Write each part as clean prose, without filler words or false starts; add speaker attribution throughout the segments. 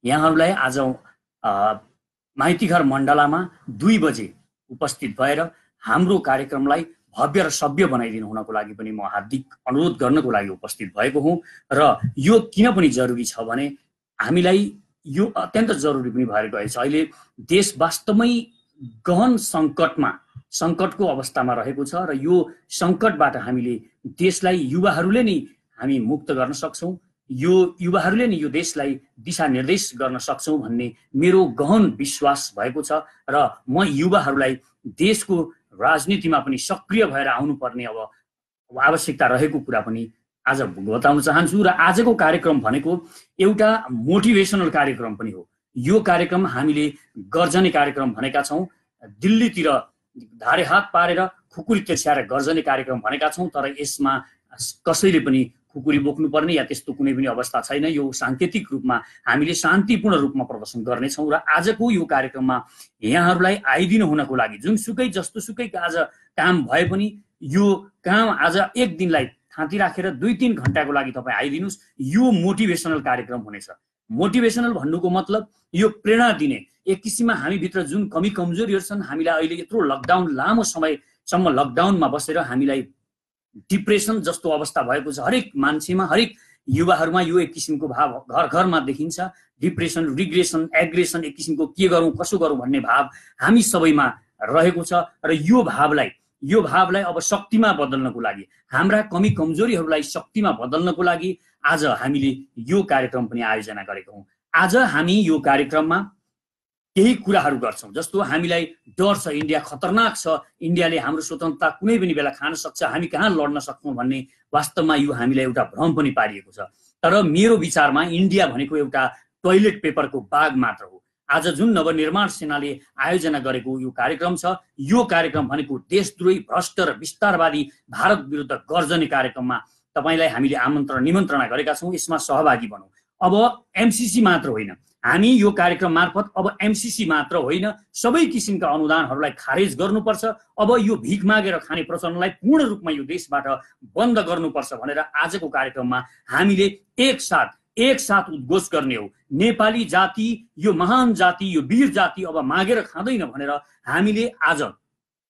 Speaker 1: यहाँहरूलाई आज माइतीघर मण्डलामा 2 बजे उपस्थित भएर हाम्रो कार्यक्रमलाई भव्य र सभ्य बनाइदिनु हुनको लागि पनि म हार्दिक अनुरोध गर्नको लागि उपस्थित भएको हुँ। र यो किन पनि जरुरी छ भने हामीलाई यो अत्यन्त जरुरी पनि भएर गएछ। अहिले देश वास्तवमै गहन सङ्कटको अवस्थामा रहेको छ र यो सङ्कटबाट हामीले देशलाई युवाहरूले नै हामी मुक्त गर्न सक्छौँ, यो युवाहरूले नै यो देशलाई दिशानिर्देश गर्न सक्छौँ भन्ने मेरो गहन विश्वास भएको छ। र म युवाहरूलाई देशको राजनीतिमा पनि सक्रिय भएर आउनुपर्ने अब आवश्यकता रहेको कुरा पनि आज बताउन चाहन्छु। र आजको कार्यक्रम भनेको एउटा मोटिभेसनल कार्यक्रम पनि हो। यो कार्यक्रम हामीले गर्जने कार्यक्रम भनेका छौँ, दिल्लीतिर धारे हात पारेर खुकुरी तेर्स्याएर गर्जने कार्यक्रम भनेका छौँ, तर यसमा कसैले पनि खुकुरी बोक्नुपर्ने या त्यस्तो कुनै पनि अवस्था छैन। यो साङ्केतिक रूपमा हामीले शान्तिपूर्ण रूपमा प्रदर्शन गर्नेछौँ। र आजको यो कार्यक्रममा यहाँहरूलाई आइदिनु हुनको लागि जुनसुकै जस्तोसुकै आज काम भए पनि यो काम आज एक दिनलाई थाँती राखेर 2-3 घण्टाको लागि तपाईँ आइदिनुहोस्। यो मोटिभेसनल कार्यक्रम हुनेछ। मोटिभेसनल भन्नुको मतलब यो प्रेरणा दिने, एक किसिममा हामीभित्र जुन कमी कमजोरीहरू छन्, हामीलाई अहिले यत्रो लकडाउन लामो समयसम्म लकडाउनमा बसेर हामीलाई डिप्रेसन जस्तो अवस्था भएको छ। हरेक मान्छेमा, हरेक युवाहरूमा यो एक किसिमको भाव घर घरमा देखिन्छ। डिप्रेसन, रिग्रेसन, एग्रेसन, एक किसिमको के गरौँ कसो गरौँ भन्ने भाव हामी सबैमा रहेको छ। र यो भावलाई अब शक्तिमा बदल्नको लागि, हाम्रा कमी कमजोरीहरूलाई शक्तिमा बदल्नको लागि आज हामीले यो कार्यक्रम पनि आयोजना गरेका हौँ। आज हामी यो कार्यक्रममा केही कुराहरू गर्छौँ, जस्तो हामीलाई डर छ, इन्डिया खतरनाक छ, इन्डियाले हाम्रो स्वतन्त्रता कुनै पनि बेला खान सक्छ, हामी कहाँ लड्न सक्छौँ भन्ने वास्तवमा यो हामीलाई एउटा भ्रम पनि पारिएको छ। तर मेरो विचारमा इन्डिया भनेको एउटा टोइलेट पेपरको बाग मात्र हो। आज जुन नवनिर्माण सेनाले आयोजना गरेको यो कार्यक्रम छ, यो कार्यक्रम भनेको देशद्रोही, भ्रष्ट र विस्तारवादी भारत विरुद्ध गर्जने कार्यक्रममा तपाईँलाई हामीले निमन्त्रणा गरेका छौँ। यसमा सहभागी बनौँ। अब एमसीसी मात्र होइन, हामी यो कार्यक्रम मार्फत अब एमसीसी मात्र होइन, सबै किसिमका अनुदानहरूलाई खारेज गर्नुपर्छ। अब यो भिख मागेर खाने प्रचलनलाई पूर्ण रूपमा यो देशबाट बन्द गर्नुपर्छ भनेर आजको कार्यक्रममा हामीले एक साथ उद्घोष गर्ने हो। नेपाली जाति, यो महान जाति, यो वीर जाति अब मागेर खाँदैन भनेर हामीले आज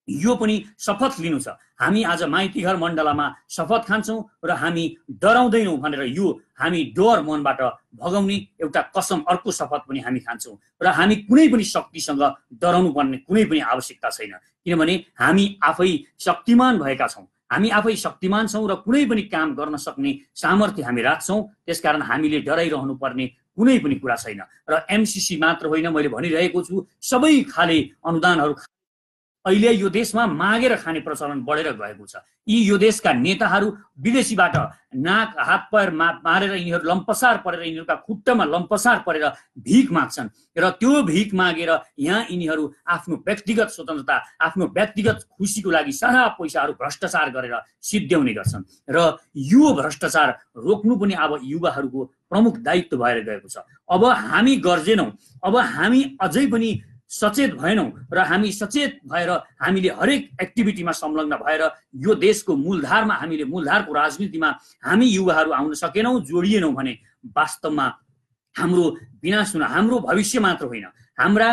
Speaker 1: यो पनि शपथ लिनु छ। हामी आज माइतीघर मण्डलामा शपथ खान्छौँ र हामी डराउँदैनौँ भनेर यो हामी डर मनबाट भगाउने एउटा कसम, अर्को शपथ पनि हामी खान्छौँ। र हामी कुनै पनि शक्तिसँग डराउनु पर्ने कुनै पनि आवश्यकता छैन, किनभने हामी आफै शक्तिमान भएका छौँ। हामी आफै शक्तिमान छौँ र कुनै पनि काम गर्न सक्ने सामर्थ्य हामी राख्छौँ। त्यसकारण हामीले डराइरहनु पर्ने कुनै पनि कुरा छैन। र एमसीसी मात्र होइन, मैले भनिरहेको छु सबै खाले अनुदानहरू अहिले यो देशमा मागेर खाने प्रचलन बढेर गएको छ। यो देशका नेताहरू विदेशीबाट नाक हात पैर मारेर यिनीहरू लम्पसार परेर, यिनीहरूका खुट्टामा लम्पसार परेर भिख माग्छन् र त्यो भिख मागेर यहाँ यिनीहरू आफ्नो व्यक्तिगत स्वतन्त्रता, आफ्नो व्यक्तिगत खुसीको लागि सारा पैसाहरू भ्रष्टाचार गरेर सिद्ध्याउने गर्छन्। र यो भ्रष्टाचार रोक्नु पनि अब युवाहरूको प्रमुख दायित्व भएर गएको छ। अब हामी गर्जेनौँ, अब हामी अझै पनि सचेत भएनौँ र हामी सचेत भएर हामीले हरेक एक्टिभिटीमा संलग्न भएर यो देशको मूलधारमा, हामीले मूलधारको राजनीतिमा हामी युवाहरू आउन सकेनौँ, जोडिएनौँ भने वास्तवमा हाम्रो विनाश हुन, हाम्रो भविष्य मात्र होइन, हाम्रा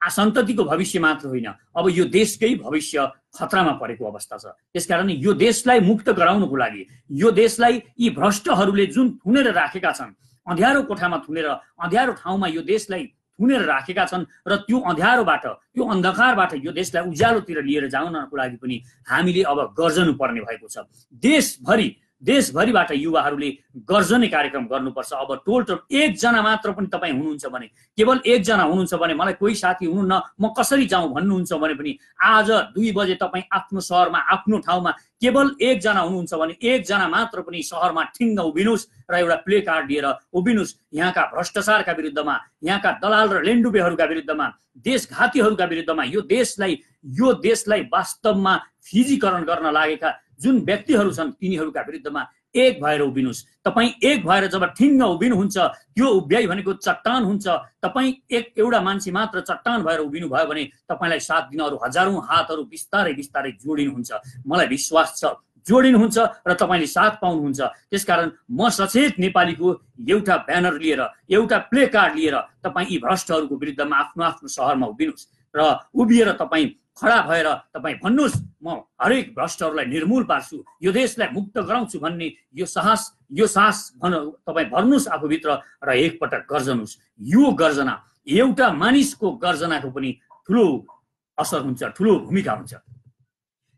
Speaker 1: सन्ततिको भविष्य मात्र होइन, अब यो देशकै भविष्य खतरामा परेको अवस्था छ। त्यसकारण यो देशलाई मुक्त गराउनको लागि, यो देशलाई यी भ्रष्टहरूले जुन थुनेर राखेका छन्, अँध्यारो कोठामा थुनेर, अँध्यारो ठाउँमा यो देशलाई थुनेर राखेका छन्, र त्यो अँध्यारोबाट, त्यो अन्धकारबाट यो देशलाई उज्यालोतिर लिएर जानको लागि पनि हामीले अब गर्जनु पर्ने भएको छ। देशभरिबाट युवाहरूले गर्जने कार्यक्रम गर्नुपर्छ। अब टोल एकजना मात्र पनि तपाईँ हुनुहुन्छ भने, केवल एकजना हुनुहुन्छ भने, मलाई कोही साथी हुनुहुन्न, म कसरी जाउँ भन्नुहुन्छ भने पनि आज 2 बजे तपाईँ आफ्नो सहरमा, आफ्नो ठाउँमा केवल एकजना हुनुहुन्छ भने एकजना मात्र पनि सहरमा ठिङ्ग उभिनुहोस् र एउटा प्ले कार्ड लिएर उभिनुहोस्। यहाँका भ्रष्टाचारका विरुद्धमा, यहाँका दलाल र लेन्डुबेहरूका विरुद्धमा, देशघातीहरूका विरुद्धमा, यो देशलाई वास्तवमा फिजीकरण गर्न लागेका जुन व्यक्तिहरू छन् तिनीहरूका विरुद्धमा एक भएर उभिनुहोस्। तपाईँ एक भएर जब ठिङ्ग उभिनुहुन्छ, त्यो उभ्याइ भनेको चट्टान हुन्छ। तपाईँ एउटा मान्छे मात्र चट्टान भएर उभिनु भयो भने तपाईँलाई साथ दिन अरू हजारौँ हातहरू बिस्तारै बिस्तारै जोडिनुहुन्छ। मलाई विश्वास छ जोडिनुहुन्छ र तपाईँले साथ पाउनुहुन्छ। त्यसकारण म सचेत नेपालीको एउटा ब्यानर लिएर, एउटा प्ले कार्ड लिएर तपाईँ यी भ्रष्टहरूको विरुद्धमा आफ्नो आफ्नो सहरमा उभिनुहोस् र उभिएर तपाईँ खडा भएर तपाईँ भन्नुहोस् म हरेक भ्रष्टहरूलाई निर्मूल पार्छु, यो देशलाई मुक्त गराउँछु भन्ने यो साहस तपाईँ भर्नुहोस् आफूभित्र र एकपटक गर्जनुहोस्। यो गर्जना एउटा मानिसको गर्जनाको पनि ठुलो असर हुन्छ, ठुलो भूमिका हुन्छ।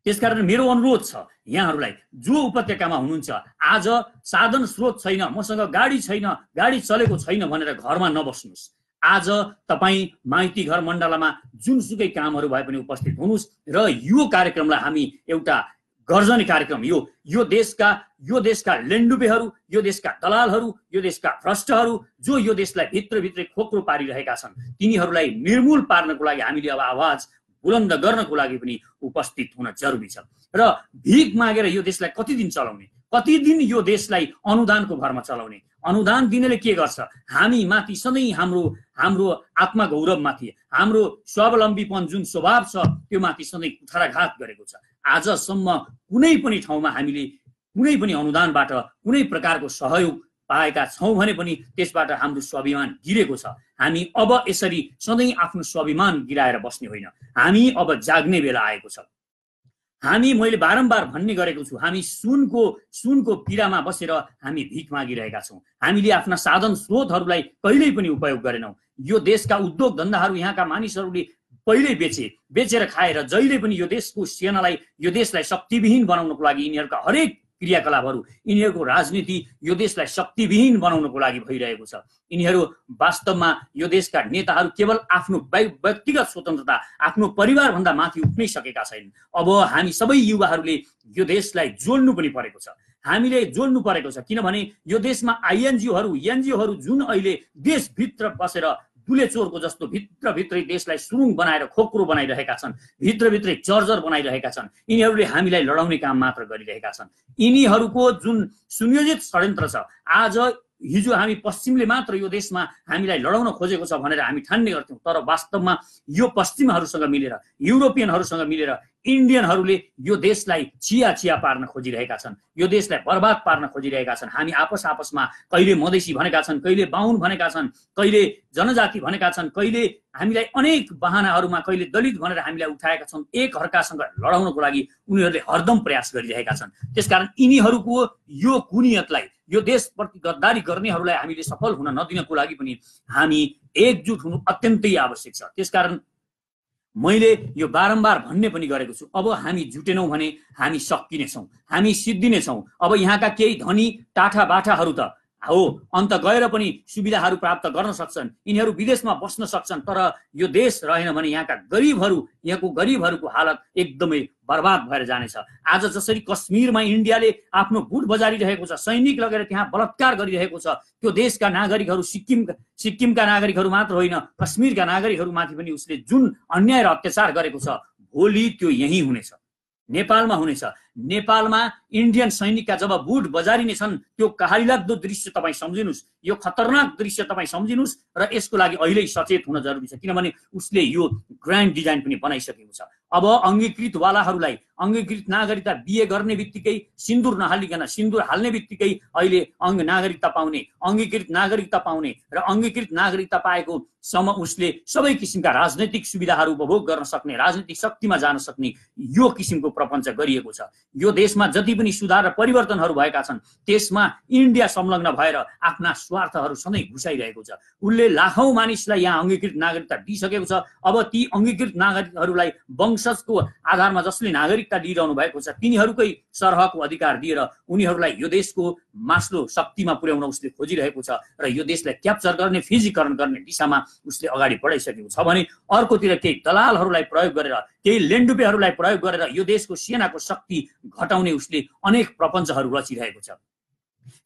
Speaker 1: त्यसकारण मेरो अनुरोध छ यहाँहरूलाई, जो उपत्यकामा हुनुहुन्छ, आज साधन स्रोत छैन, मसँग गाडी छैन, गाडी चलेको छैन भनेर घरमा नबस्नुहोस्। आज तपाईँ माइती घर मण्डलामा जुनसुकै कामहरू भए पनि उपस्थित हुनुहोस् र यो कार्यक्रमलाई हामी एउटा गर्जने कार्यक्रम, यो देशका लेन्डुपेहरू, यो देशका दलालहरू, यो देशका भ्रष्टहरू जो यो देशलाई भित्रभित्रै खोक्रो पारिरहेका छन्, तिनीहरूलाई निर्मूल पार्नको लागि हामीले अब आवाज बुलन्द गर्नको लागि पनि उपस्थित हुन जरुरी छ। र भिख मागेर यो देशलाई कति दिन चलाउने, कति दिन यो देशलाई अनुदानको भरमा चलाउने? अनुदान दिनेले के गर्छ? हामी माथि सधैँ हाम्रो आत्मगौरवमाथि, हाम्रो स्वावलम्बीपन जुन स्वभाव छ त्यो माथि सधैँ कुठाराघात गरेको छ। आजसम्म कुनै पनि ठाउँमा हामीले कुनै पनि अनुदानबाट कुनै प्रकारको सहयोग पाएका छौँ भने पनि त्यसबाट हाम्रो स्वाभिमान गिरेको छ। हामी अब यसरी सधैँ आफ्नो स्वाभिमान गिराएर बस्ने होइन, हामी अब जाग्ने बेला आएको छ। मैले बारम्बार भन्ने गरेको छु, हामी सुनको पिरामा बसेर हामी भिख मागिरहेका छौँ। हामीले आफ्ना साधन स्रोतहरूलाई कहिल्यै पनि उपयोग गरेनौँ। यो देशका उद्योग धन्दाहरू यहाँका मानिसहरूले पहिल्यै बेचेर खाएर जहिले पनि यो देशको सेनालाई, यो देशलाई शक्तिविहीन बनाउनको लागि यिनीहरूका हरेक क्रियाकलापहरू, यिनीहरूको राजनीति यो देशलाई शक्तिविहीन बनाउनको लागि भइरहेको छ। यिनीहरू वास्तवमा यो देशका नेताहरू केवल आफ्नो व्यक्तिगत स्वतन्त्रता, आफ्नो परिवारभन्दा माथि उठ्नै सकेका छैनन्। अब हामी सबै युवाहरूले यो देशलाई जोड्नु पनि परेको छ, हामीले जोड्नु परेको छ। किनभने यो देशमा एनजिओहरू जुन अहिले देशभित्र बसेर दुलेचोरको जस्तो भित्रभित्रै देशलाई सुरुङ बनाएर खोक्रो बनाइरहेका छन्, भित्रभित्रै जर्जर बनाइरहेका छन्, यिनीहरूले हामीलाई लडाउने काम मात्र गरिरहेका छन्। यिनीहरूको जुन सुनियोजित षड्यन्त्र छ, आज हिजो हामी पश्चिमले मात्र यो देशमा हामीलाई लडाउन खोजेको छ भनेर हामी ठान्ने गर्थ्यौँ, तर वास्तवमा यो पश्चिमहरूसँग मिलेर, युरोपियनहरूसँग मिलेर इन्डियनहरूले यो देशलाई चिया पार्न खोजिरहेका छन्, यो देशलाई बर्बाद पार्न खोजिरहेका छन्। हामी आपसमा कहिले मधेसी भनेका छन्, कहिले बाहुन भनेका छन्, कहिले जनजाति भनेका छन्, कहिले हामीलाई अनेक बहानाहरूमा कहिले दलित भनेर हामीलाई उठाएका छन्। एक अर्कासँग लडाउनको लागि उनीहरूले हरदम प्रयास गरिरहेका छन्। त्यसकारण यिनीहरूको यो कुनियतलाई, यो देशप्रति गद्दारी गर्नेहरूलाई हामीले सफल हुन नदिनको लागि पनि हामी एकजुट हुनु अत्यन्तै आवश्यक छ। त्यसकारण मैले यो बारम्बार भन्ने पनि गरेको छु, अब हामी जुटेनौँ भने हामी सकिनेछौँ, हामी सिद्धिनेछौँ। अब यहाँका केही धनी टाठा बाठाहरू त हो अन्त गएर पनि सुविधाहरू प्राप्त गर्न सक्छन्, यिनीहरू विदेशमा बस्न सक्छन्, तर यो देश रहेन भने यहाँको गरिबहरूको हालत एकदमै बर्बाद भएर जानेछ। आज जसरी कश्मीरमा इन्डियाले आफ्नो बुट बजारिरहेको छ, सैनिक लगेर त्यहाँ बलात्कार गरिरहेको छ, त्यो देशका नागरिकहरू, सिक्किमका नागरिकहरू मात्र होइन, कश्मीरका नागरिकहरूमाथि पनि उसले जुन अन्याय र अत्याचार गरेको छ, भोलि त्यो यहीँ हुनेछ, नेपालमा हुनेछ। नेपालमा इन्डियन सैनिकका जब बुट बजारिनेछन्, त्यो कहालीलाग्दो दृश्य तपाईँ सम्झिनुहोस्, यो खतरनाक दृश्य तपाईँ सम्झिनुहोस् र यसको लागि अहिले सचेत हुन जरुरी छ। किनभने उसले यो ग्रान्ड डिजाइन पनि बनाइसकेको छ। अब अङ्गीकृतवालाहरूलाई, अङ्गीकृत नागरिकता बिहे गर्ने बित्तिकै सिन्दुर नहालिकन, सिन्दुर हाल्ने बित्तिकै अहिले नागरिकता पाउने, अङ्गीकृत नागरिकता पाउने र अङ्गीकृत नागरिकता पाएको सम्म उसले सबै किसिमका राजनैतिक सुविधाहरू उपभोग गर्न सक्ने, राजनीतिक शक्तिमा जान सक्ने यो किसिमको प्रपञ्च गरिएको छ। यो देशमा जति पनि सुधार र परिवर्तनहरू भएका छन्, त्यसमा इन्डिया संलग्न भएर आफ्ना स्वार्थहरू सधैँ घुसाइरहेको छ। उसले लाखौं मानिसलाई यहाँ अङ्गीकृत नागरिकता दिइसकेको छ। अब ती अङ्गीकृत नागरिकहरूलाई वंशजको आधारमा जसले नागरिकता लिइरहनु भएको छ, तिनीहरूकै सरहको अधिकार दिएर उनीहरूलाई यो देशको मास्लो शक्तिमा पुर्याउन उसले खोजिरहेको छ र यो देशलाई क्याप्चर गर्ने, फिजीकरण गर्ने दिशामा उसले अगाडि बढाइसकेको छ भने अर्कोतिर केही दलालहरूलाई प्रयोग गरेर, केही लेन्डुपेहरूलाई प्रयोग गरेर यो देशको सेनाको शक्ति घटाउने उसले अनेक प्रपञ्चहरू रचिरहेको छ।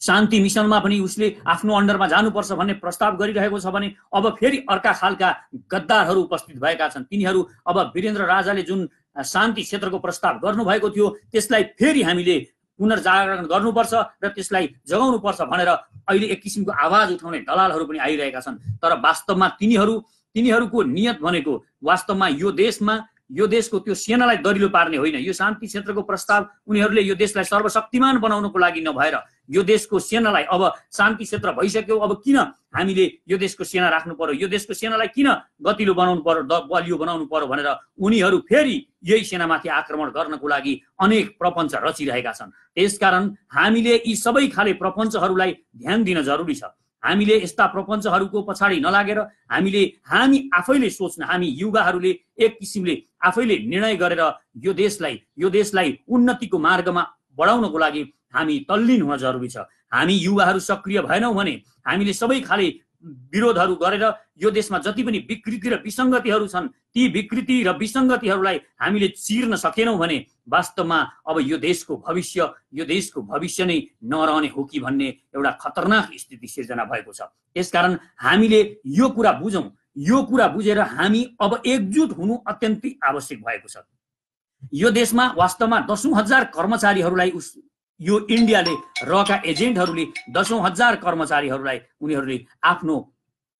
Speaker 1: शान्ति मिसनमा पनि उसले आफ्नो अन्डरमा जानुपर्छ भन्ने प्रस्ताव गरिरहेको छ भने अब फेरि अर्का खालका गद्दारहरू उपस्थित भएका छन्। तिनीहरू अब वीरेन्द्र राजाले जुन शान्ति क्षेत्रको प्रस्ताव गर्नुभएको थियो, त्यसलाई फेरि हामीले पुनर्जागरण गर्नुपर्छ र त्यसलाई जगाउनुपर्छ भनेर अहिले एक किसिमको आवाज उठाउने दलालहरू पनि आइरहेका छन्। तर वास्तवमा तिनीहरूको नियत भनेको वास्तवमा यो देशमा यो देशको त्यो सेनालाई दरिलो पार्ने होइन, यो शान्ति क्षेत्रको प्रस्ताव उनीहरूले यो देशलाई सर्वशक्तिमान बनाउनको लागि नभएर यो देशको सेनालाई अब शान्ति क्षेत्र भइसक्यो, अब किन हामीले यो देशको सेना राख्नु पर्यो, यो देशको सेनालाई किन गतिलो बनाउनु पर्यो, बलियो बनाउनु पर्यो भनेर उनीहरू फेरि यही सेनामाथि आक्रमण गर्नको लागि अनेक प्रपञ्च रचिरहेका छन्। त्यसकारण हामीले यी सबै खाले प्रपञ्चहरूलाई ध्यान दिन जरुरी छ। हामीले यस्ता प्रपञ्चहरूको पछाडि नलागेर हामी आफैले सोच्न, हामी युवाहरूले एक किसिमले आफैले निर्णय गरेर यो देशलाई उन्नतिको मार्गमा बढाउनको लागि हामी तल्लीन हुन जरुरी छ। हामी युवाहरू सक्रिय भएनौँ भने, हामीले सबै खाले विरोधहरू गरेर यो देशमा जति पनि विकृति र विसङ्गतिहरू छन् ती विकृति र विसङ्गतिहरूलाई हामीले चिर्न सकेनौँ भने वास्तवमा अब यो देशको भविष्य नै नरहने हो कि भन्ने एउटा खतरनाक स्थिति सिर्जना भएको छ। त्यसकारण हामीले यो कुरा बुझौँ, यो कुरा बुझेर हामी अब एकजुट हुनु अत्यन्तै आवश्यक भएको छ। यो देशमा वास्तवमा 10,000 कर्मचारीहरूलाई यो इन्डियाले रहका एजेन्टहरूले 10,000 कर्मचारीहरूलाई उनीहरूले आफ्नो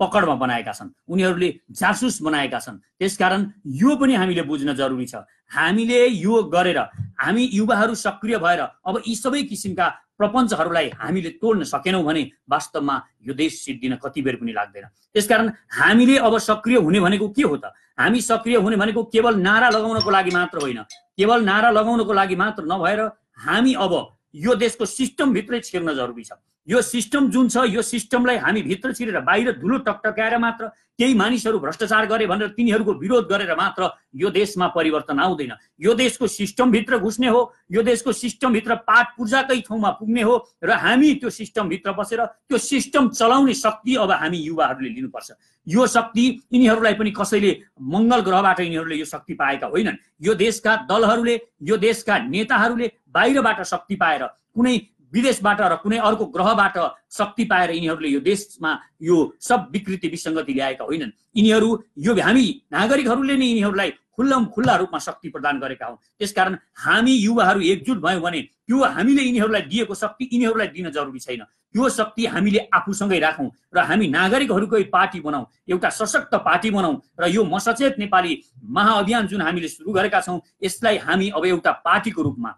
Speaker 1: पकडमा बनाएका छन्, उनीहरूले जासुस बनाएका छन्। त्यसकारण यो पनि हामीले बुझ्न जरुरी छ। हामीले यो गरेर हामी युवाहरू सक्रिय भएर अब यी सबै किसिमका प्रपञ्चहरूलाई हामीले तोड्न सकेनौँ भने वास्तवमा यो देश सिद्धिन कति बेर पनि लाग्दैन। त्यसकारण हामीले अब सक्रिय हुने भनेको के हो त? हामी सक्रिय हुने भनेको केवल नारा लगाउनको लागि मात्र होइन, केवल नारा लगाउनको लागि मात्र नभएर हामी अब यो देशको सिस्टमभित्रै छिर्न जरुरी छ। यो सिस्टम जुन छ, यो सिस्टमलाई हामी भित्र छिरेर बाहिर धुलो टकटकाएर मात्र केही मानिसहरू भ्रष्टाचार गरे भनेर तिनीहरूको विरोध गरेर मात्र यो देशमा परिवर्तन आउँदैन। यो देशको सिस्टमभित्र घुस्ने हो, यो देशको सिस्टमभित्र पाठ पूजाकै ठाउँमा पुग्ने हो र हामी त्यो सिस्टमभित्र बसेर त्यो सिस्टम चलाउने शक्ति अब हामी युवाहरूले लिनुपर्छ। यो शक्ति यिनीहरूलाई पनि कसैले मङ्गल ग्रहबाट यिनीहरूले यो शक्ति पाएका होइनन्। यो देशका दलहरूले, यो देशका नेताहरूले बाहिरबाट शक्ति पाएर, कुनै विदेशबाट र कुनै अर्को ग्रहबाट शक्ति पाएर यिनीहरूले यो देशमा यो सब विकृति विसङ्गति ल्याएका होइनन्। यिनीहरू यो हामी नागरिकहरूले नै यिनीहरूलाई खुल्ला रूपमा शक्ति प्रदान गरेका हौँ। त्यसकारण हामी युवाहरू एकजुट भयौँ भने त्यो हामीले यिनीहरूलाई दिएको शक्ति यिनीहरूलाई दिन जरुरी छैन। त्यो शक्ति हामीले आफूसँगै राखौँ र हामी नागरिकहरूकै पार्टी बनाऊ, एउटा सशक्त पार्टी बनाऊ र यो म सचेत नेपाली महाअभियान जुन हामीले सुरु गरेका छौँ यसलाई हामी अब एउटा पार्टीको रूपमा,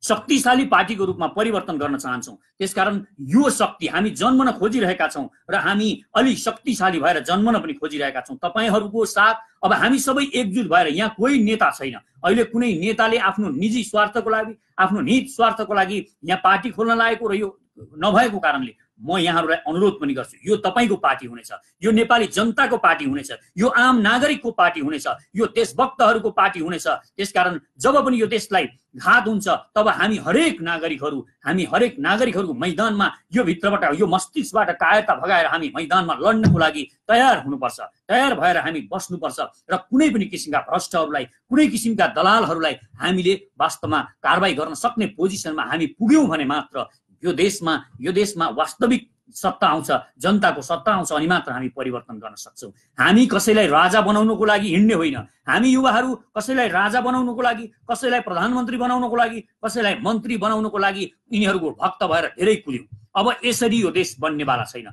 Speaker 1: शक्तिशाली पार्टीको रूपमा परिवर्तन गर्न चाहन्छौँ। त्यसकारण यो शक्ति हामी जन्मन खोजिरहेका छौँ र हामी अलि शक्तिशाली भएर जन्मन पनि खोजिरहेका छौँ। तपाईँहरूको साथ अब हामी सबै एकजुट भएर, यहाँ कोही नेता छैन, अहिले कुनै नेताले आफ्नो निजी स्वार्थको लागि, आफ्नो निहित स्वार्थको लागि यहाँ पार्टी खोल्न लागेको र यो नभएको कारणले म यहाँहरूलाई अनुरोध पनि गर्छु, यो तपाईँको पार्टी हुनेछ, यो नेपाली जनताको पार्टी हुनेछ, यो आम नागरिकको पार्टी हुनेछ, यो देशभक्तहरूको पार्टी हुनेछ। त्यसकारण जब पनि यो देशलाई घात हुन्छ तब हामी हरेक नागरिकहरूको मैदानमा यो भित्रबाट, यो मस्तिष्कबाट कायरता भगाएर हामी मैदानमा लड्नको लागि तयार हुनुपर्छ, तयार भएर हामी बस्नुपर्छ र कुनै पनि किसिमका भ्रष्टहरूलाई, कुनै किसिमका दलालहरूलाई हामीले वास्तवमा कारबाही गर्न सक्ने पोजिसनमा हामी पुग्यौँ भने मात्र यो देशमा वास्तविक सत्ता आउँछ, जनताको सत्ता आउँछ, अनि मात्र हामी परिवर्तन गर्न सक्छौँ। हामी कसैलाई राजा बनाउनको लागि हिँड्ने होइन। हामी युवाहरू कसैलाई राजा बनाउनको लागि, कसैलाई प्रधानमन्त्री बनाउनको लागि, कसैलाई मन्त्री बनाउनको लागि यिनीहरूको भक्त भएर धेरै कुद्यौँ। अब यसरी यो देश बन्नेवाला छैन।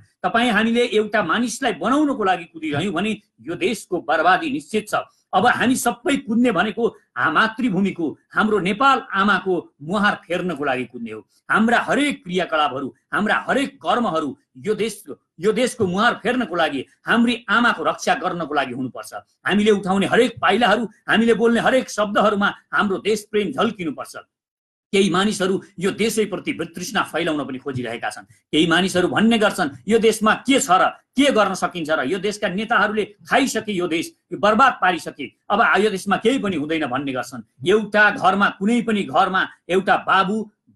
Speaker 1: हामीले एउटा मानिसलाई बनाउनको लागि कुदिरह्यौँ भने यो देशको बर्बादी निश्चित छ। अब हामी सबै कुद्ने भनेको मातृभूमिको, हाम्रो नेपाल आमाको मुहार फेर्नको लागि कुद्ने हो। हाम्रा हरेक क्रियाकलापहरू, हाम्रा हरेक कर्महरू यो देशको मुहार फेर्नको लागि, हाम्री आमाको रक्षा गर्नको लागि हुनुपर्छ। हामीले उठाउने हरेक पाइलाहरू, हामीले बोल्ने हरेक शब्दहरूमा हाम्रो देश प्रेम झल्किनुपर्छ। केही मानिसहरू यो देशैप्रति वितृष्णा फैलाउन पनि खोजिरहेका छन्। केही मानिसहरू भन्ने गर्छन् यो देशमा के छ र, के गर्न सकिन्छ र, यो देशका नेताहरूले खाइसके, यो देश बर्बाद पारिसके, अब यो देशमा केही पनि हुँदैन भन्ने गर्छन्। एउटा घरमा, कुनै पनि घरमा एउटा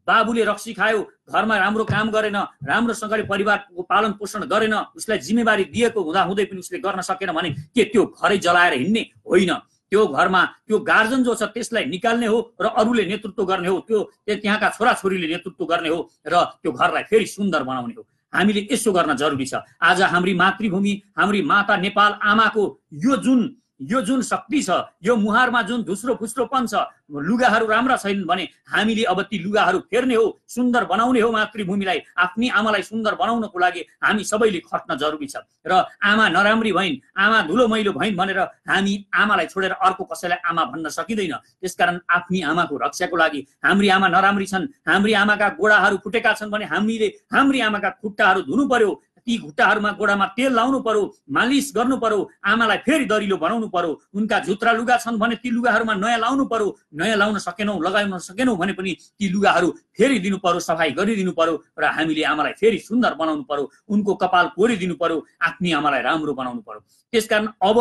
Speaker 1: बाबुले रक्सी खायो, घरमा राम्रो काम गरेन, राम्रोसँगले परिवारको पालन पोषण गरेन, उसलाई जिम्मेवारी दिएको हुँदाहुँदै पनि उसले गर्न सकेन भने के त्यो घरै जलाएर हिँड्ने होइन। त्यो घरमा त्यो गार्जन जो छ त्यसलाई निकाल्ने हो र अरूले नेतृत्व गर्ने हो, त्यो त्यहाँका छोराछोरीले नेतृत्व गर्ने हो र त्यो घरलाई फेरि सुन्दर बनाउने हो। हामीले यसो गर्न जरुरी छ। आज हाम्री मातृभूमि, हाम्री माता नेपाल आमाको यो जुन शक्ति छ, यो मुहारमा जुन धुस्रो फुस्रोपन छ, लुगाहरू राम्रा छैनन् भने हामीले अब ती लुगाहरू फेर्ने हो, सुन्दर बनाउने हो। मातृभूमिलाई, आफ्नी आमालाई सुन्दर बनाउनको लागि हामी सबैले खट्न जरुरी छ। र आमा नराम्री भइन्, आमा धुलो मैलो भइन् भनेर हामी आमालाई छोडेर अर्को कसैलाई आमा भन्न सकिँदैन। त्यसकारण आफ्नी आमाको रक्षाको लागि, हाम्री आमा नराम्री छन्, हाम्री आमाका गोडाहरू फुटेका छन् भने हामीले हाम्री आमाका खुट्टाहरू धुनु पर्यो, ती खुट्टाहरूमा गोडामा तेल लाउनु पर्यो, मालिस गर्नु पर्यो, आमालाई फेरि दरिलो बनाउनु पर्यो। उनका झुत्रा लुगा छन् भने ती लुगाहरूमा नयाँ लाउनु पर्यो, नयाँ लाउन सकेनौँ, लगाउन सकेनौँ भने पनि ती लुगाहरू फेरि दिनु पर्यो, सफाई गरिदिनु पर्यो र हामीले आमालाई फेरि सुन्दर बनाउनु पर्यो, उनको कपाल कोरिदिनु पर्यो, आफ्नी आमालाई राम्रो बनाउनु पर्यो। त्यसकारण अब